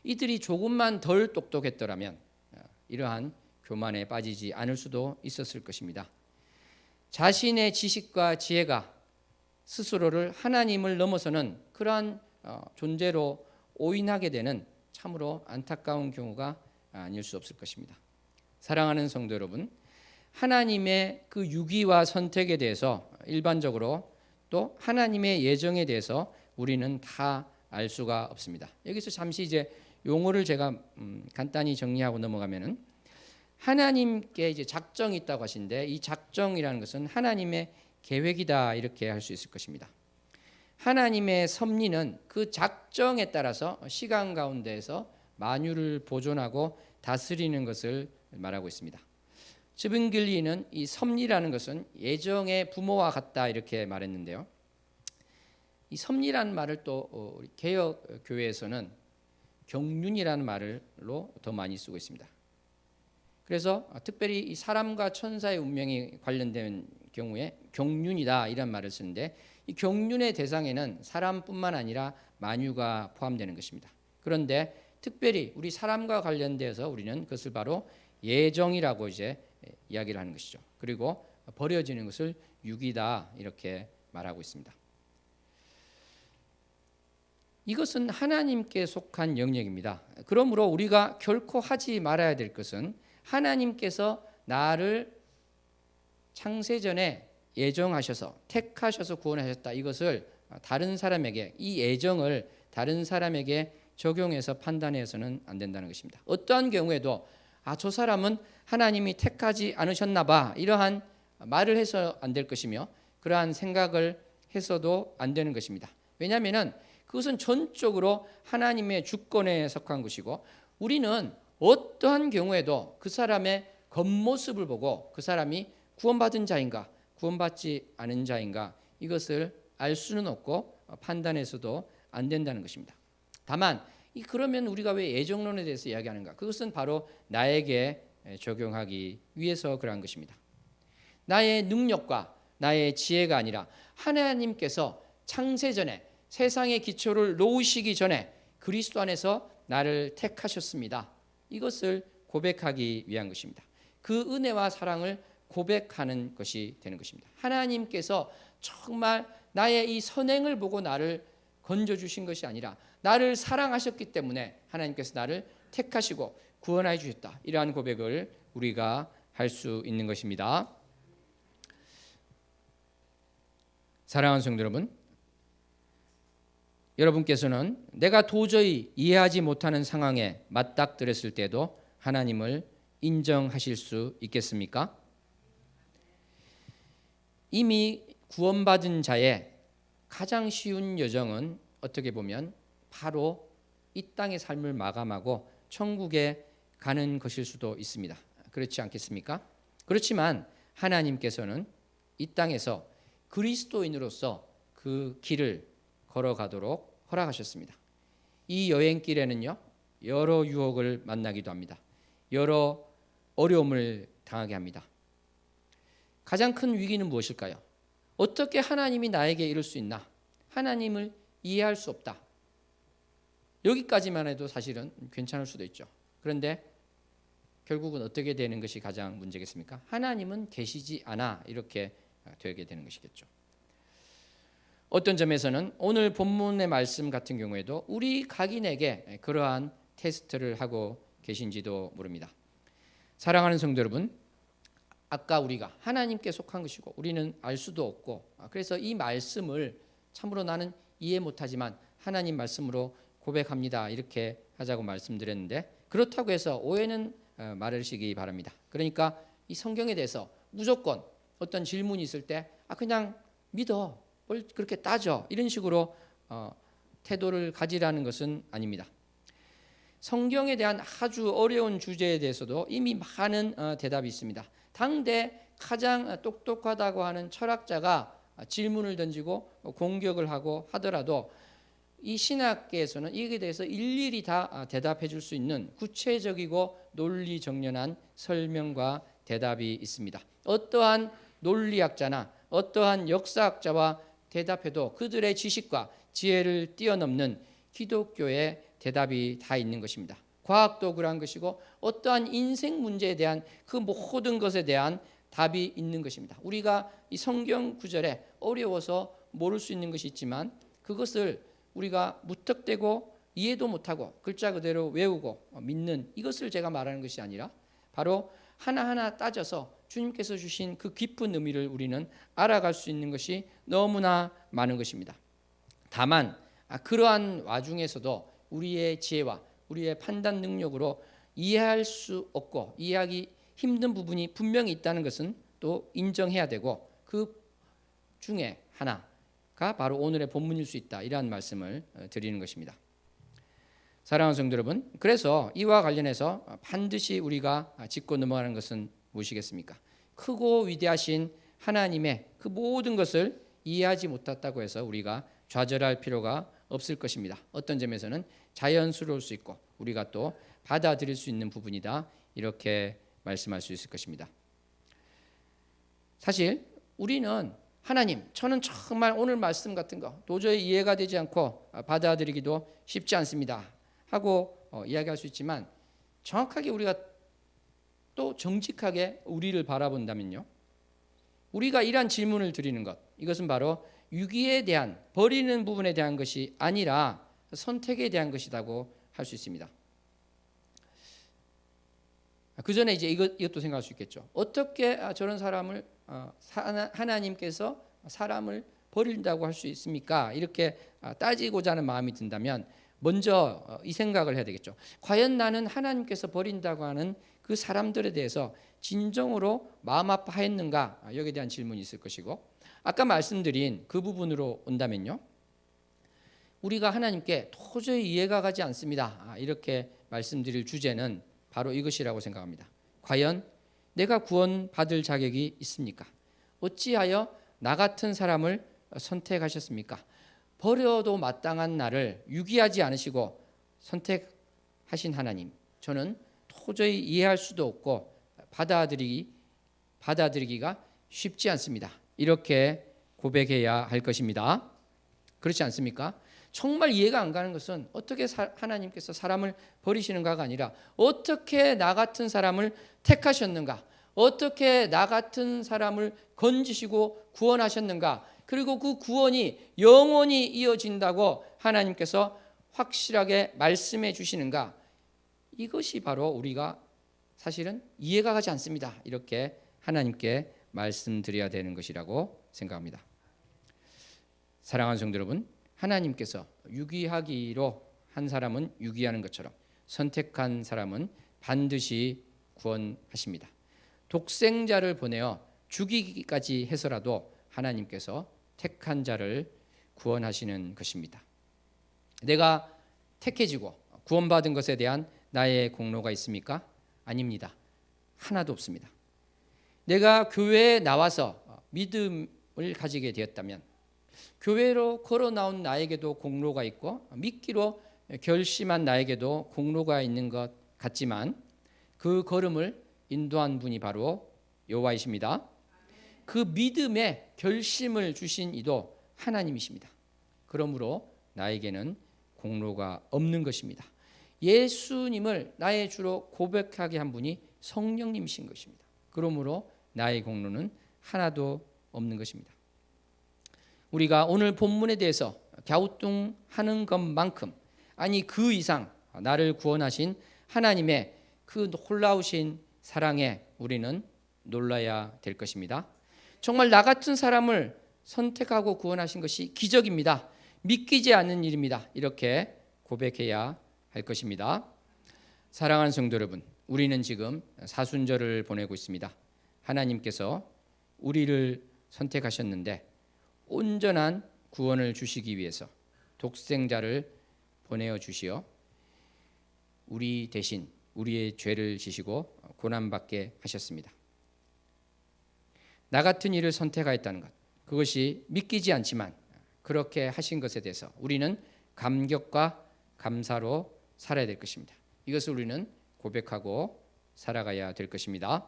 이들이 조금만 덜 똑똑했더라면 이러한 교만에 빠지지 않을 수도 있었을 것입니다. 자신의 지식과 지혜가 스스로를 하나님을 넘어서는 그러한 존재로 오인하게 되는 참으로 안타까운 경우가 아닐 수 없을 것입니다. 사랑하는 성도 여러분, 하나님의 그 유기와 선택에 대해서 일반적으로 또 하나님의 예정에 대해서 우리는 다 알 수가 없습니다. 여기서 잠시 이제 용어를 제가 간단히 정리하고 넘어가면은, 하나님께 이제 작정이 있다고 하신데 이 작정이라는 것은 하나님의 계획이다, 이렇게 할 수 있을 것입니다. 하나님의 섭리는 그 작정에 따라서 시간 가운데에서 만유를 보존하고 다스리는 것을 말하고 있습니다. 즈빙글리는 이 섭리라는 것은 예정의 부모와 같다, 이렇게 말했는데요. 이 섭리라는 말을 또 개혁 교회에서는 경륜이라는 말로 더 많이 쓰고 있습니다. 그래서 특별히 이 사람과 천사의 운명이 관련된 경우에 경륜이다, 이런 말을 쓰는데 이 경륜의 대상에는 사람뿐만 아니라 만유가 포함되는 것입니다. 그런데 특별히 우리 사람과 관련돼서 우리는 그것을 바로 예정이라고 이제 이야기를 하는 것이죠. 그리고 버려지는 것을 유기다, 이렇게 말하고 있습니다. 이것은 하나님께 속한 영역입니다. 그러므로 우리가 결코 하지 말아야 될 것은 하나님께서 나를 창세전에 예정하셔서 택하셔서 구원하셨다, 이것을 다른 사람에게, 이 예정을 다른 사람에게 적용해서 판단해서는 안 된다는 것입니다. 어떠한 경우에도 저 사람은 하나님이 택하지 않으셨나 봐, 이러한 말을 해서 안 될 것이며 그러한 생각을 해서도 안 되는 것입니다. 왜냐하면 그것은 전적으로 하나님의 주권에 속한 것이고 우리는 어떠한 경우에도 그 사람의 겉모습을 보고 그 사람이 구원받은 자인가 구원받지 않은 자인가, 이것을 알 수는 없고 판단해서도 안 된다는 것입니다. 다만 그러면 우리가 왜 예정론에 대해서 이야기하는가? 그것은 바로 나에게 적용하기 위해서 그러한 것입니다. 나의 능력과 나의 지혜가 아니라 하나님께서 창세전에 세상의 기초를 놓으시기 전에 그리스도 안에서 나를 택하셨습니다. 이것을 고백하기 위한 것입니다. 그 은혜와 사랑을 고백하는 것이 되는 것입니다. 하나님께서 정말 나의 이 선행을 보고 나를 건져주신 것이 아니라 나를 사랑하셨기 때문에 하나님께서 나를 택하시고 구원하여 주셨다. 이러한 고백을 우리가 할 수 있는 것입니다. 사랑하는 성도 여러분, 여러분께서는 내가 도저히 이해하지 못하는 상황에 맞닥뜨렸을 때도 하나님을 인정하실 수 있겠습니까? 이미 구원받은 자의 가장 쉬운 여정은 어떻게 보면 바로 이 땅의 삶을 마감하고 천국에 가는 것일 수도 있습니다. 그렇지 않겠습니까? 그렇지만 하나님께서는 이 땅에서 그리스도인으로서 그 길을 걸어가도록 허락하셨습니다. 이 여행길에는요, 여러 유혹을 만나기도 합니다. 여러 어려움을 당하게 합니다. 가장 큰 위기는 무엇일까요? 어떻게 하나님이 나에게 이럴 수 있나? 하나님을 이해할 수 없다. 여기까지만 해도 사실은 괜찮을 수도 있죠. 그런데 결국은 어떻게 되는 것이 가장 문제겠습니까? 하나님은 계시지 않아, 이렇게 되게 되는 것이겠죠. 어떤 점에서는 오늘 본문의 말씀 같은 경우에도 우리 각인에게 그러한 테스트를 하고 계신지도 모릅니다. 사랑하는 성도 여러분, 아까 우리가 하나님께 속한 것이고 우리는 알 수도 없고, 그래서 이 말씀을 참으로 나는 이해 못하지만 하나님 말씀으로 고백합니다, 이렇게 하자고 말씀드렸는데, 그렇다고 해서 오해는 말으시기 바랍니다. 그러니까 이 성경에 대해서 무조건 어떤 질문이 있을 때 그냥 믿어, 뭘 그렇게 따져, 이런 식으로 태도를 가지라는 것은 아닙니다. 성경에 대한 아주 어려운 주제에 대해서도 이미 많은 대답이 있습니다. 당대 가장 똑똑하다고 하는 철학자가 질문을 던지고 공격을 하고 하더라도 이 신학계에서는 이에 대해서 일일이 다 대답해 줄 수 있는 구체적이고 논리정연한 설명과 대답이 있습니다. 어떠한 논리학자나 어떠한 역사학자와 대답해도 그들의 지식과 지혜를 뛰어넘는 기독교의 대답이 다 있는 것입니다. 과학도 그러한 것이고 어떠한 인생 문제에 대한 그 모든 것에 대한 답이 있는 것입니다. 우리가 이 성경 구절에 어려워서 모를 수 있는 것이 있지만 그것을 우리가 무턱대고 이해도 못하고 글자 그대로 외우고 믿는, 이것을 제가 말하는 것이 아니라 바로 하나하나 따져서 주님께서 주신 그 깊은 의미를 우리는 알아갈 수 있는 것이 너무나 많은 것입니다. 다만 그러한 와중에서도 우리의 지혜와 우리의 판단 능력으로 이해할 수 없고 이해하기 힘든 부분이 분명히 있다는 것은 또 인정해야 되고, 그 중에 하나가 바로 오늘의 본문일 수 있다, 이러한 말씀을 드리는 것입니다. 사랑하는 성도 여러분, 그래서 이와 관련해서 반드시 우리가 짚고 넘어가는 것은 무엇이겠습니까? 크고 위대하신 하나님의 그 모든 것을 이해하지 못했다고 해서 우리가 좌절할 필요가 없을 것입니다. 어떤 점에서는 자연스러울 수 있고 우리가 또 받아들일 수 있는 부분이다, 이렇게 말씀할 수 있을 것입니다. 사실 우리는 하나님, 저는 정말 오늘 말씀 같은 거 도저히 이해가 되지 않고 받아들이기도 쉽지 않습니다 하고 이야기할 수 있지만, 정확하게 우리가 또 정직하게 우리를 바라본다면요, 우리가 이러한 질문을 드리는 것, 이것은 바로 유기에 대한, 버리는 부분에 대한 것이 아니라 선택에 대한 것이라고 할 수 있습니다. 그 전에 이제 이것도 생각할 수 있겠죠. 어떻게 저런 사람을 하나님께서 사람을 버린다고 할 수 있습니까? 이렇게 따지고자 하는 마음이 든다면 먼저 이 생각을 해야 되겠죠. 과연 나는 하나님께서 버린다고 하는 그 사람들에 대해서 진정으로 마음 아파했는가? 여기에 대한 질문이 있을 것이고, 아까 말씀드린 그 부분으로 온다면요, 우리가 하나님께 도저히 이해가 가지 않습니다, 이렇게 말씀드릴 주제는 바로 이것이라고 생각합니다. 과연 내가 구원받을 자격이 있습니까? 어찌하여 나 같은 사람을 선택하셨습니까? 버려도 마땅한 나를 유기하지 않으시고 선택하신 하나님, 저는 도저히 이해할 수도 없고 받아들이기가 쉽지 않습니다. 이렇게 고백해야 할 것입니다. 그렇지 않습니까? 정말 이해가 안 가는 것은 어떻게 하나님께서 사람을 버리시는가가 아니라 어떻게 나 같은 사람을 택하셨는가, 어떻게 나 같은 사람을 건지시고 구원하셨는가, 그리고 그 구원이 영원히 이어진다고 하나님께서 확실하게 말씀해 주시는가, 이것이 바로 우리가 사실은 이해가 가지 않습니다. 이렇게 하나님께 말씀드려야 되는 것이라고 생각합니다. 사랑하는 성도 여러분, 하나님께서 유기하기로 한 사람은 유기하는 것처럼 선택한 사람은 반드시 구원하십니다. 독생자를 보내어 죽이기까지 해서라도 하나님께서 택한 자를 구원하시는 것입니다. 내가 택해지고 구원받은 것에 대한 나의 공로가 있습니까? 아닙니다. 하나도 없습니다. 내가 교회에 나와서 믿음을 가지게 되었다면 교회로 걸어 나온 나에게도 공로가 있고 믿기로 결심한 나에게도 공로가 있는 것 같지만 그 걸음을 인도한 분이 바로 여호와이십니다. 그 믿음의 결심을 주신 이도 하나님이십니다. 그러므로 나에게는 공로가 없는 것입니다. 예수님을 나의 주로 고백하게 한 분이 성령님이신 것입니다. 그러므로 나의 공로는 하나도 없는 것입니다. 우리가 오늘 본문에 대해서 갸우뚱하는 것만큼, 아니 그 이상 나를 구원하신 하나님의 그 놀라우신 사랑에 우리는 놀라야 될 것입니다. 정말 나 같은 사람을 선택하고 구원하신 것이 기적입니다. 믿기지 않는 일입니다. 이렇게 고백해야 할 것입니다. 사랑하는 성도 여러분, 우리는 지금 사순절을 보내고 있습니다. 하나님께서 우리를 선택하셨는데 온전한 구원을 주시기 위해서 독생자를 보내어 주시어 우리 대신 우리의 죄를 지시고 고난받게 하셨습니다. 나 같은 이를 선택하였다는 것, 그것이 믿기지 않지만 그렇게 하신 것에 대해서 우리는 감격과 감사로 살아야 될 것입니다. 이것을 우리는 고백하고 살아가야 될 것입니다.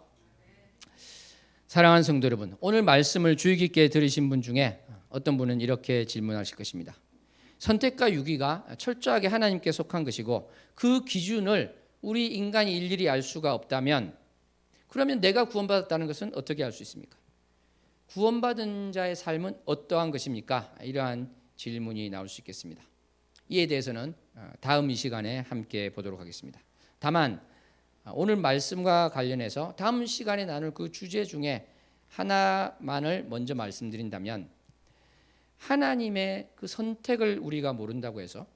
사랑하는 성도 여러분, 오늘 말씀을 주의 깊게 들으신 분 중에 어떤 분은 이렇게 질문하실 것입니다. 선택과 유기가 철저하게 하나님께 속한 것이고 그 기준을 우리 인간이 일일이 알 수가 없다면 그러면 내가 구원받았다는 것은 어떻게 알 수 있습니까? 구원받은 자의 삶은 어떠한 것입니까? 이러한 질문이 나올 수 있겠습니다. 이에 대해서는 다음 이 시간에 함께 보도록 하겠습니다. 다만 오늘 말씀과 관련해서 다음 시간에 나눌 그 주제 중에 하나만을 먼저 말씀드린다면, 하나님의 그 선택을 우리가 모른다고 해서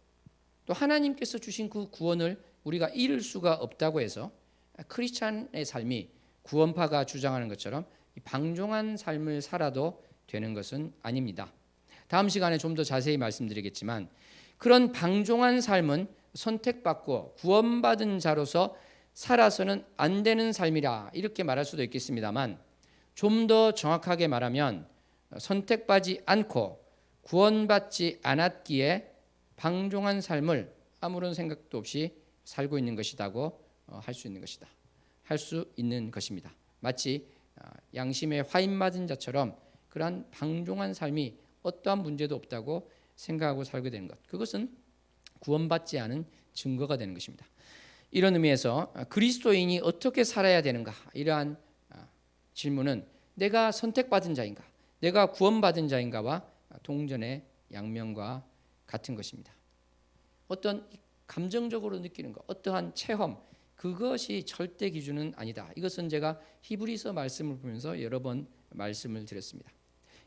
또 하나님께서 주신 그 구원을 우리가 잃을 수가 없다고 해서 크리스찬의 삶이 구원파가 주장하는 것처럼 방종한 삶을 살아도 되는 것은 아닙니다. 다음 시간에 좀 더 자세히 말씀드리겠지만 그런 방종한 삶은 선택받고 구원받은 자로서 살아서는 안 되는 삶이라 이렇게 말할 수도 있겠습니다만, 좀 더 정확하게 말하면 선택받지 않고 구원받지 않았기에 방종한 삶을 아무런 생각도 없이 살고 있는 것이라고 할 수 있는 것입니다. 마치 양심에 화인 맞은 자처럼 그러한 방종한 삶이 어떠한 문제도 없다고 생각하고 살게 되는 것, 그것은 구원받지 않은 증거가 되는 것입니다. 이런 의미에서 그리스도인이 어떻게 살아야 되는가, 이러한 질문은 내가 선택받은 자인가, 내가 구원받은 자인가와 동전의 양면과 같은 것입니다. 어떤 감정적으로 느끼는 것, 어떠한 체험, 그것이 절대 기준은 아니다. 이것은 제가 히브리서 말씀을 보면서 여러 번 말씀을 드렸습니다.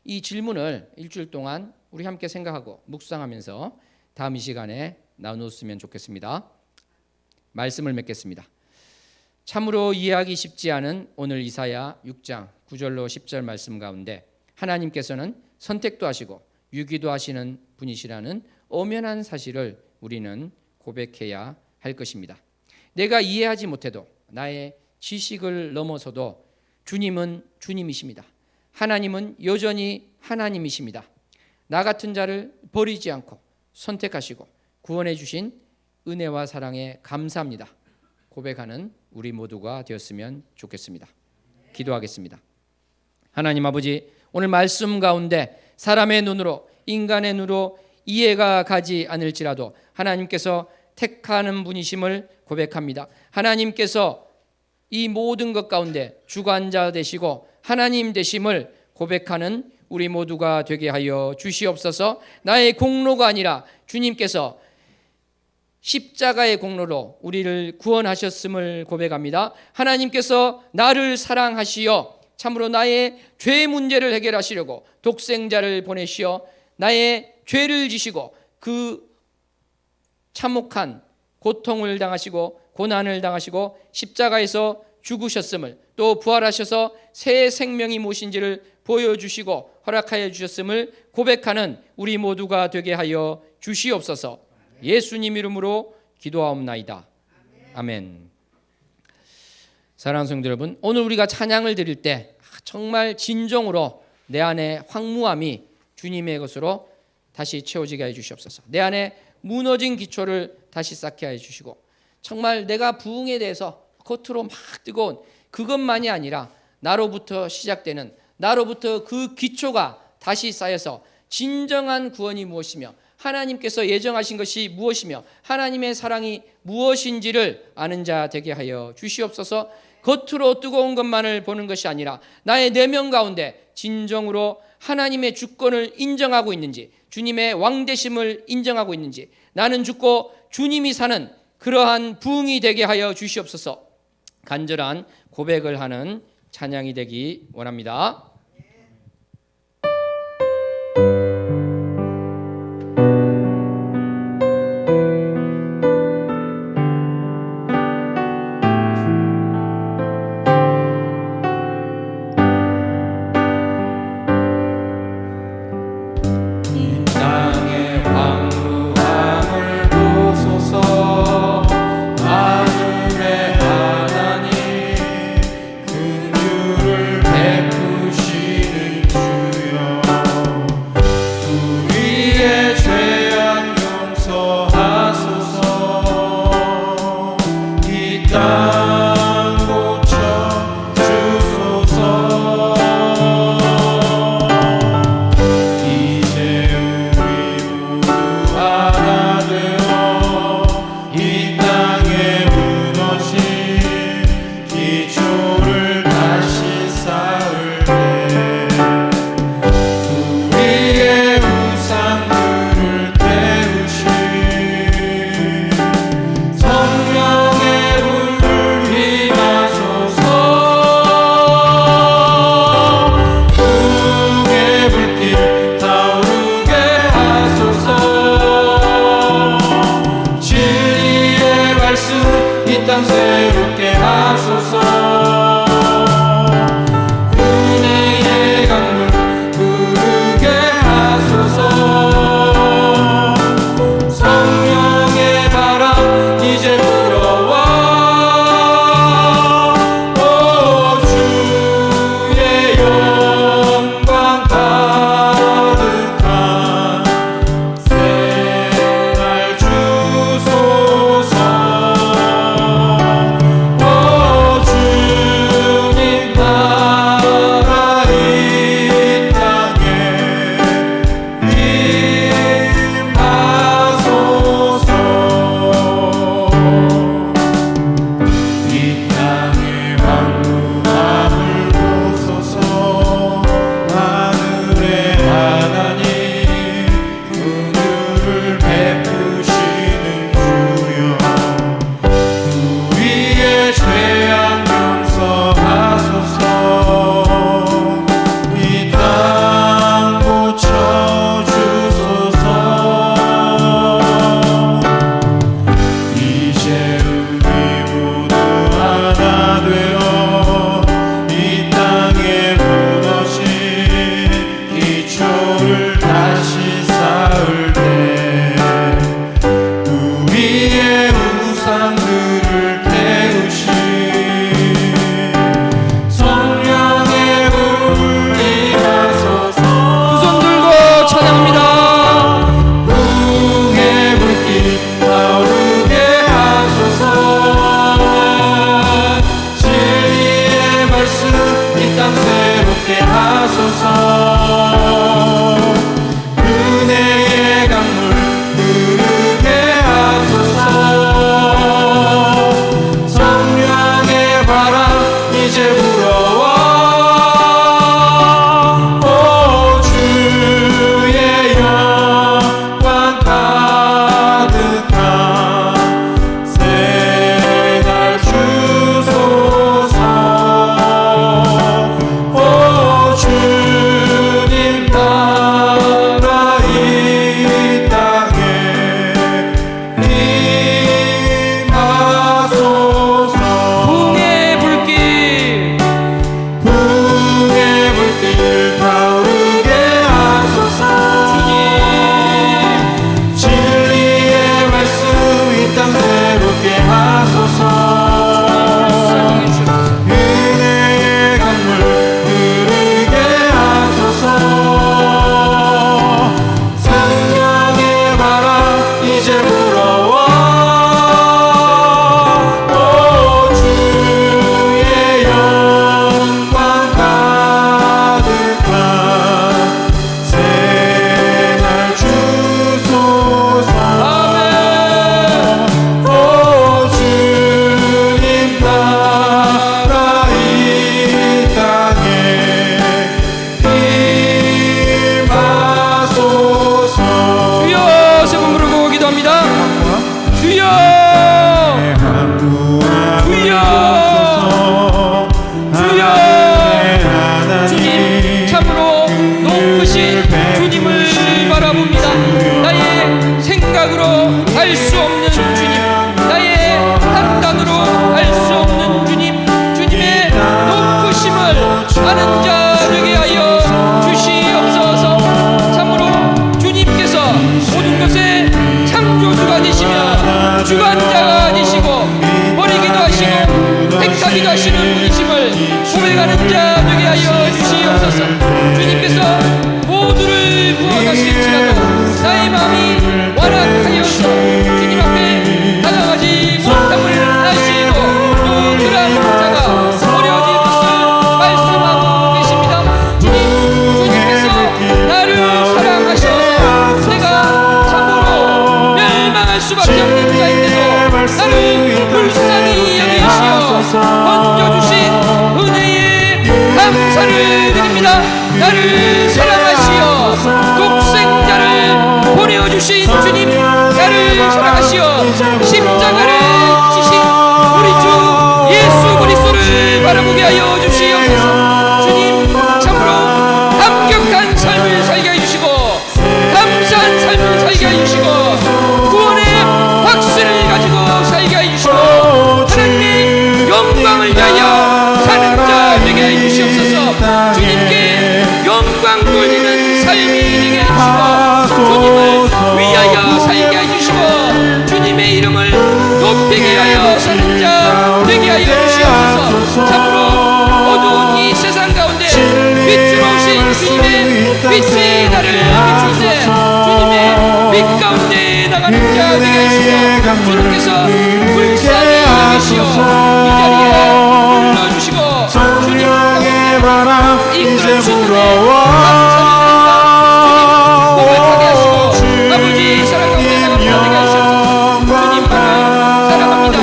이 질문을 일주일 동안 우리 함께 생각하고 묵상하면서 다음 이 시간에 나누었으면 좋겠습니다. 말씀을 맺겠습니다. 참으로 이해하기 쉽지 않은 오늘 이사야 6장 9절로 10절 말씀 가운데 하나님께서는 선택도 하시고 유기도 하시는 분이시라는 엄연한 사실을 우리는 고백해야 할 것입니다. 내가 이해하지 못해도 나의 지식을 넘어서도 주님은 주님이십니다. 하나님은 여전히 하나님이십니다. 나 같은 자를 버리지 않고 선택하시고 구원해 주신 은혜와 사랑에 감사합니다. 고백하는 우리 모두가 되었으면 좋겠습니다. 기도하겠습니다. 하나님 아버지, 오늘 말씀 가운데 사람의 눈으로, 인간의 눈으로 이해가 가지 않을지라도 하나님께서 택하는 분이심을 고백합니다. 하나님께서 이 모든 것 가운데 주관자 되시고 하나님 되심을 고백하는 우리 모두가 되게 하여 주시옵소서. 나의 공로가 아니라 주님께서 십자가의 공로로 우리를 구원하셨음을 고백합니다. 하나님께서 나를 사랑하시어 참으로 나의 죄 문제를 해결하시려고 독생자를 보내시어 나의 죄를 지시고 그 참혹한 고통을 당하시고 고난을 당하시고 십자가에서 죽으셨음을, 또 부활하셔서 새 생명이 무엇인지를 보여주시고 허락하여 주셨음을 고백하는 우리 모두가 되게 하여 주시옵소서. 예수님 이름으로 기도하옵나이다. 아멘. 사랑하는 성도 여러분, 오늘 우리가 찬양을 드릴 때 정말 진정으로 내 안에 황무함이 주님의 것으로 다시 채워지게 해 주시옵소서. 내 안에 무너진 기초를 다시 쌓게 해 주시고, 정말 내가 부흥에 대해서 겉으로 막 뜨거운 그것만이 아니라 나로부터 시작되는, 나로부터 그 기초가 다시 쌓여서 진정한 구원이 무엇이며 하나님께서 예정하신 것이 무엇이며 하나님의 사랑이 무엇인지를 아는 자 되게 하여 주시옵소서. 겉으로 뜨거운 것만을 보는 것이 아니라 나의 내면 가운데 진정으로 하나님의 주권을 인정하고 있는지, 주님의 왕되심을 인정하고 있는지, 나는 죽고 주님이 사는 그러한 부흥이 되게 하여 주시옵소서. 간절한 고백을 하는 찬양이 되기 원합니다. 하나님 긍휼을 베푸시 생각으로 할 수 없는 주님, 나의 판단으로 할 수 없는 주님, 주님의 높으심을 아는 자 되게 하여 주시옵소서. 참으로 주님께서 모든 것의 창조주가 되시며 주관자가 되시고 버리기도 하시고 택하기도 하시는 분이심을 고백하는 자 되게 하여 주시옵소서. 주님께서 모두를 구원하실지라도 나의 마음이 완악하여서 주님 앞에 다가가지 못함을 아시고 또 그러한 자가 버려질 것을 말씀하고 계십니다. 주님께서 나를 사랑하셔서 내가 참으로 멸망할 수밖에 없는 자인데도 나를 불쌍히 여기시어 건져주신 은혜에 감사를 드립니다. 나를 사랑하시어 독생자를 보내어주신 주님, 나를 사랑하시어 십자가를 지신 우리 주 예수 그리스도를 바라보게 하여 주시옵소서. 주님, 참으로 감격한 삶을 살게 해주시고 감사한 삶을 살게 해주시고 구원의 확신을 가지고 살게 해주시고 하나님의 영광을 위하여 사는 자 되게 해주시옵소서. 주님께 영광 돌리는 삶이 되게 해주시고 주님을 위하여 살게 해주시고 주님의 이름을 높이게 하여 사는 자 되게 하여 주시옵소서. 참으로 어두운 이 세상 가운데 빛으로 오신 주님의 빛이 나를 비추세 주님의 빛 가운데 나가는 자 되게 해주시고 주님께서 불쌍히 여기시어 이 자리에 불러주시고 주님 가운데 이끌어 주시는 고백하게 하시고 아버지 사랑 가운데 나갑니다 되게 하시옵소서. 주님만을 사랑합니다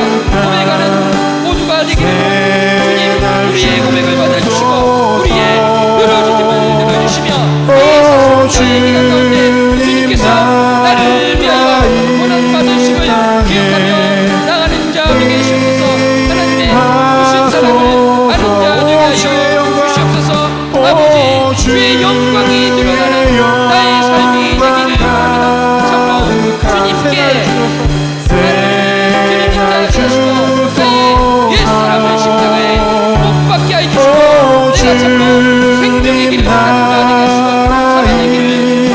고백하는 모두가 되기를 주님 우리의 고백을 받아주시고 우리의 늘어짐을 늘어주시며 이 세상의 기간 가운데 주님께서 나를 위하여 고난받으심을 기억하며 나가는 자 되게 하시옵소서. 하나님의 무슨 사랑을 아는 자 되게 하여 주시옵소서. 아버지 주의 영광이 드러나는 나의 삶이 되기를 바랍니다. 참으로 주님께 나를 주님께 하시고 나의 옛사람을 십자가에 못 박게 해주시고 내가 참으로 생명의 길을 가는 자 되게 하시고 사랑의 길을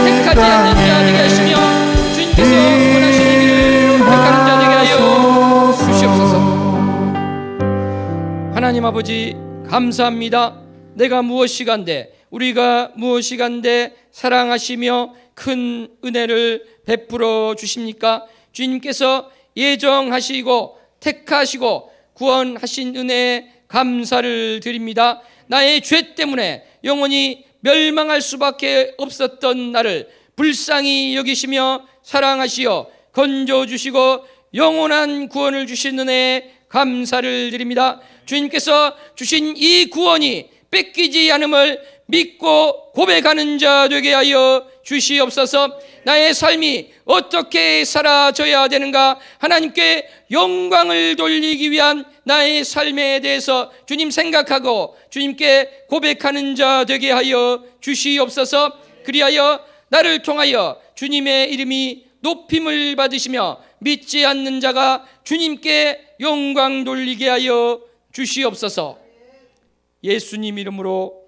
택하지 않는 자 되게 하시며 주님께서 원하시는 길을 택하는 자 되게 하여 주시옵소서. 하나님 아버지 감사합니다. 내가 무엇이간데 우리가 무엇이간데 사랑하시며 큰 은혜를 베풀어 주십니까? 주님께서 예정하시고 택하시고 구원하신 은혜에 감사를 드립니다. 나의 죄 때문에 영원히 멸망할 수밖에 없었던 나를 불쌍히 여기시며 사랑하시어 건져주시고 영원한 구원을 주신 은혜에 감사를 드립니다. 주님께서 주신 이 구원이 뺏기지 않음을 믿고 고백하는 자 되게 하여 주시옵소서. 나의 삶이 어떻게 살아져야 되는가 하나님께 영광을 돌리기 위한 나의 삶에 대해서 주님 생각하고 주님께 고백하는 자 되게 하여 주시옵소서. 그리하여 나를 통하여 주님의 이름이 높임을 받으시며 믿지 않는 자가 주님께 영광 돌리게 하여 주시옵소서. 예수님 이름으로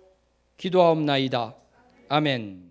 기도하옵나이다. 아멘.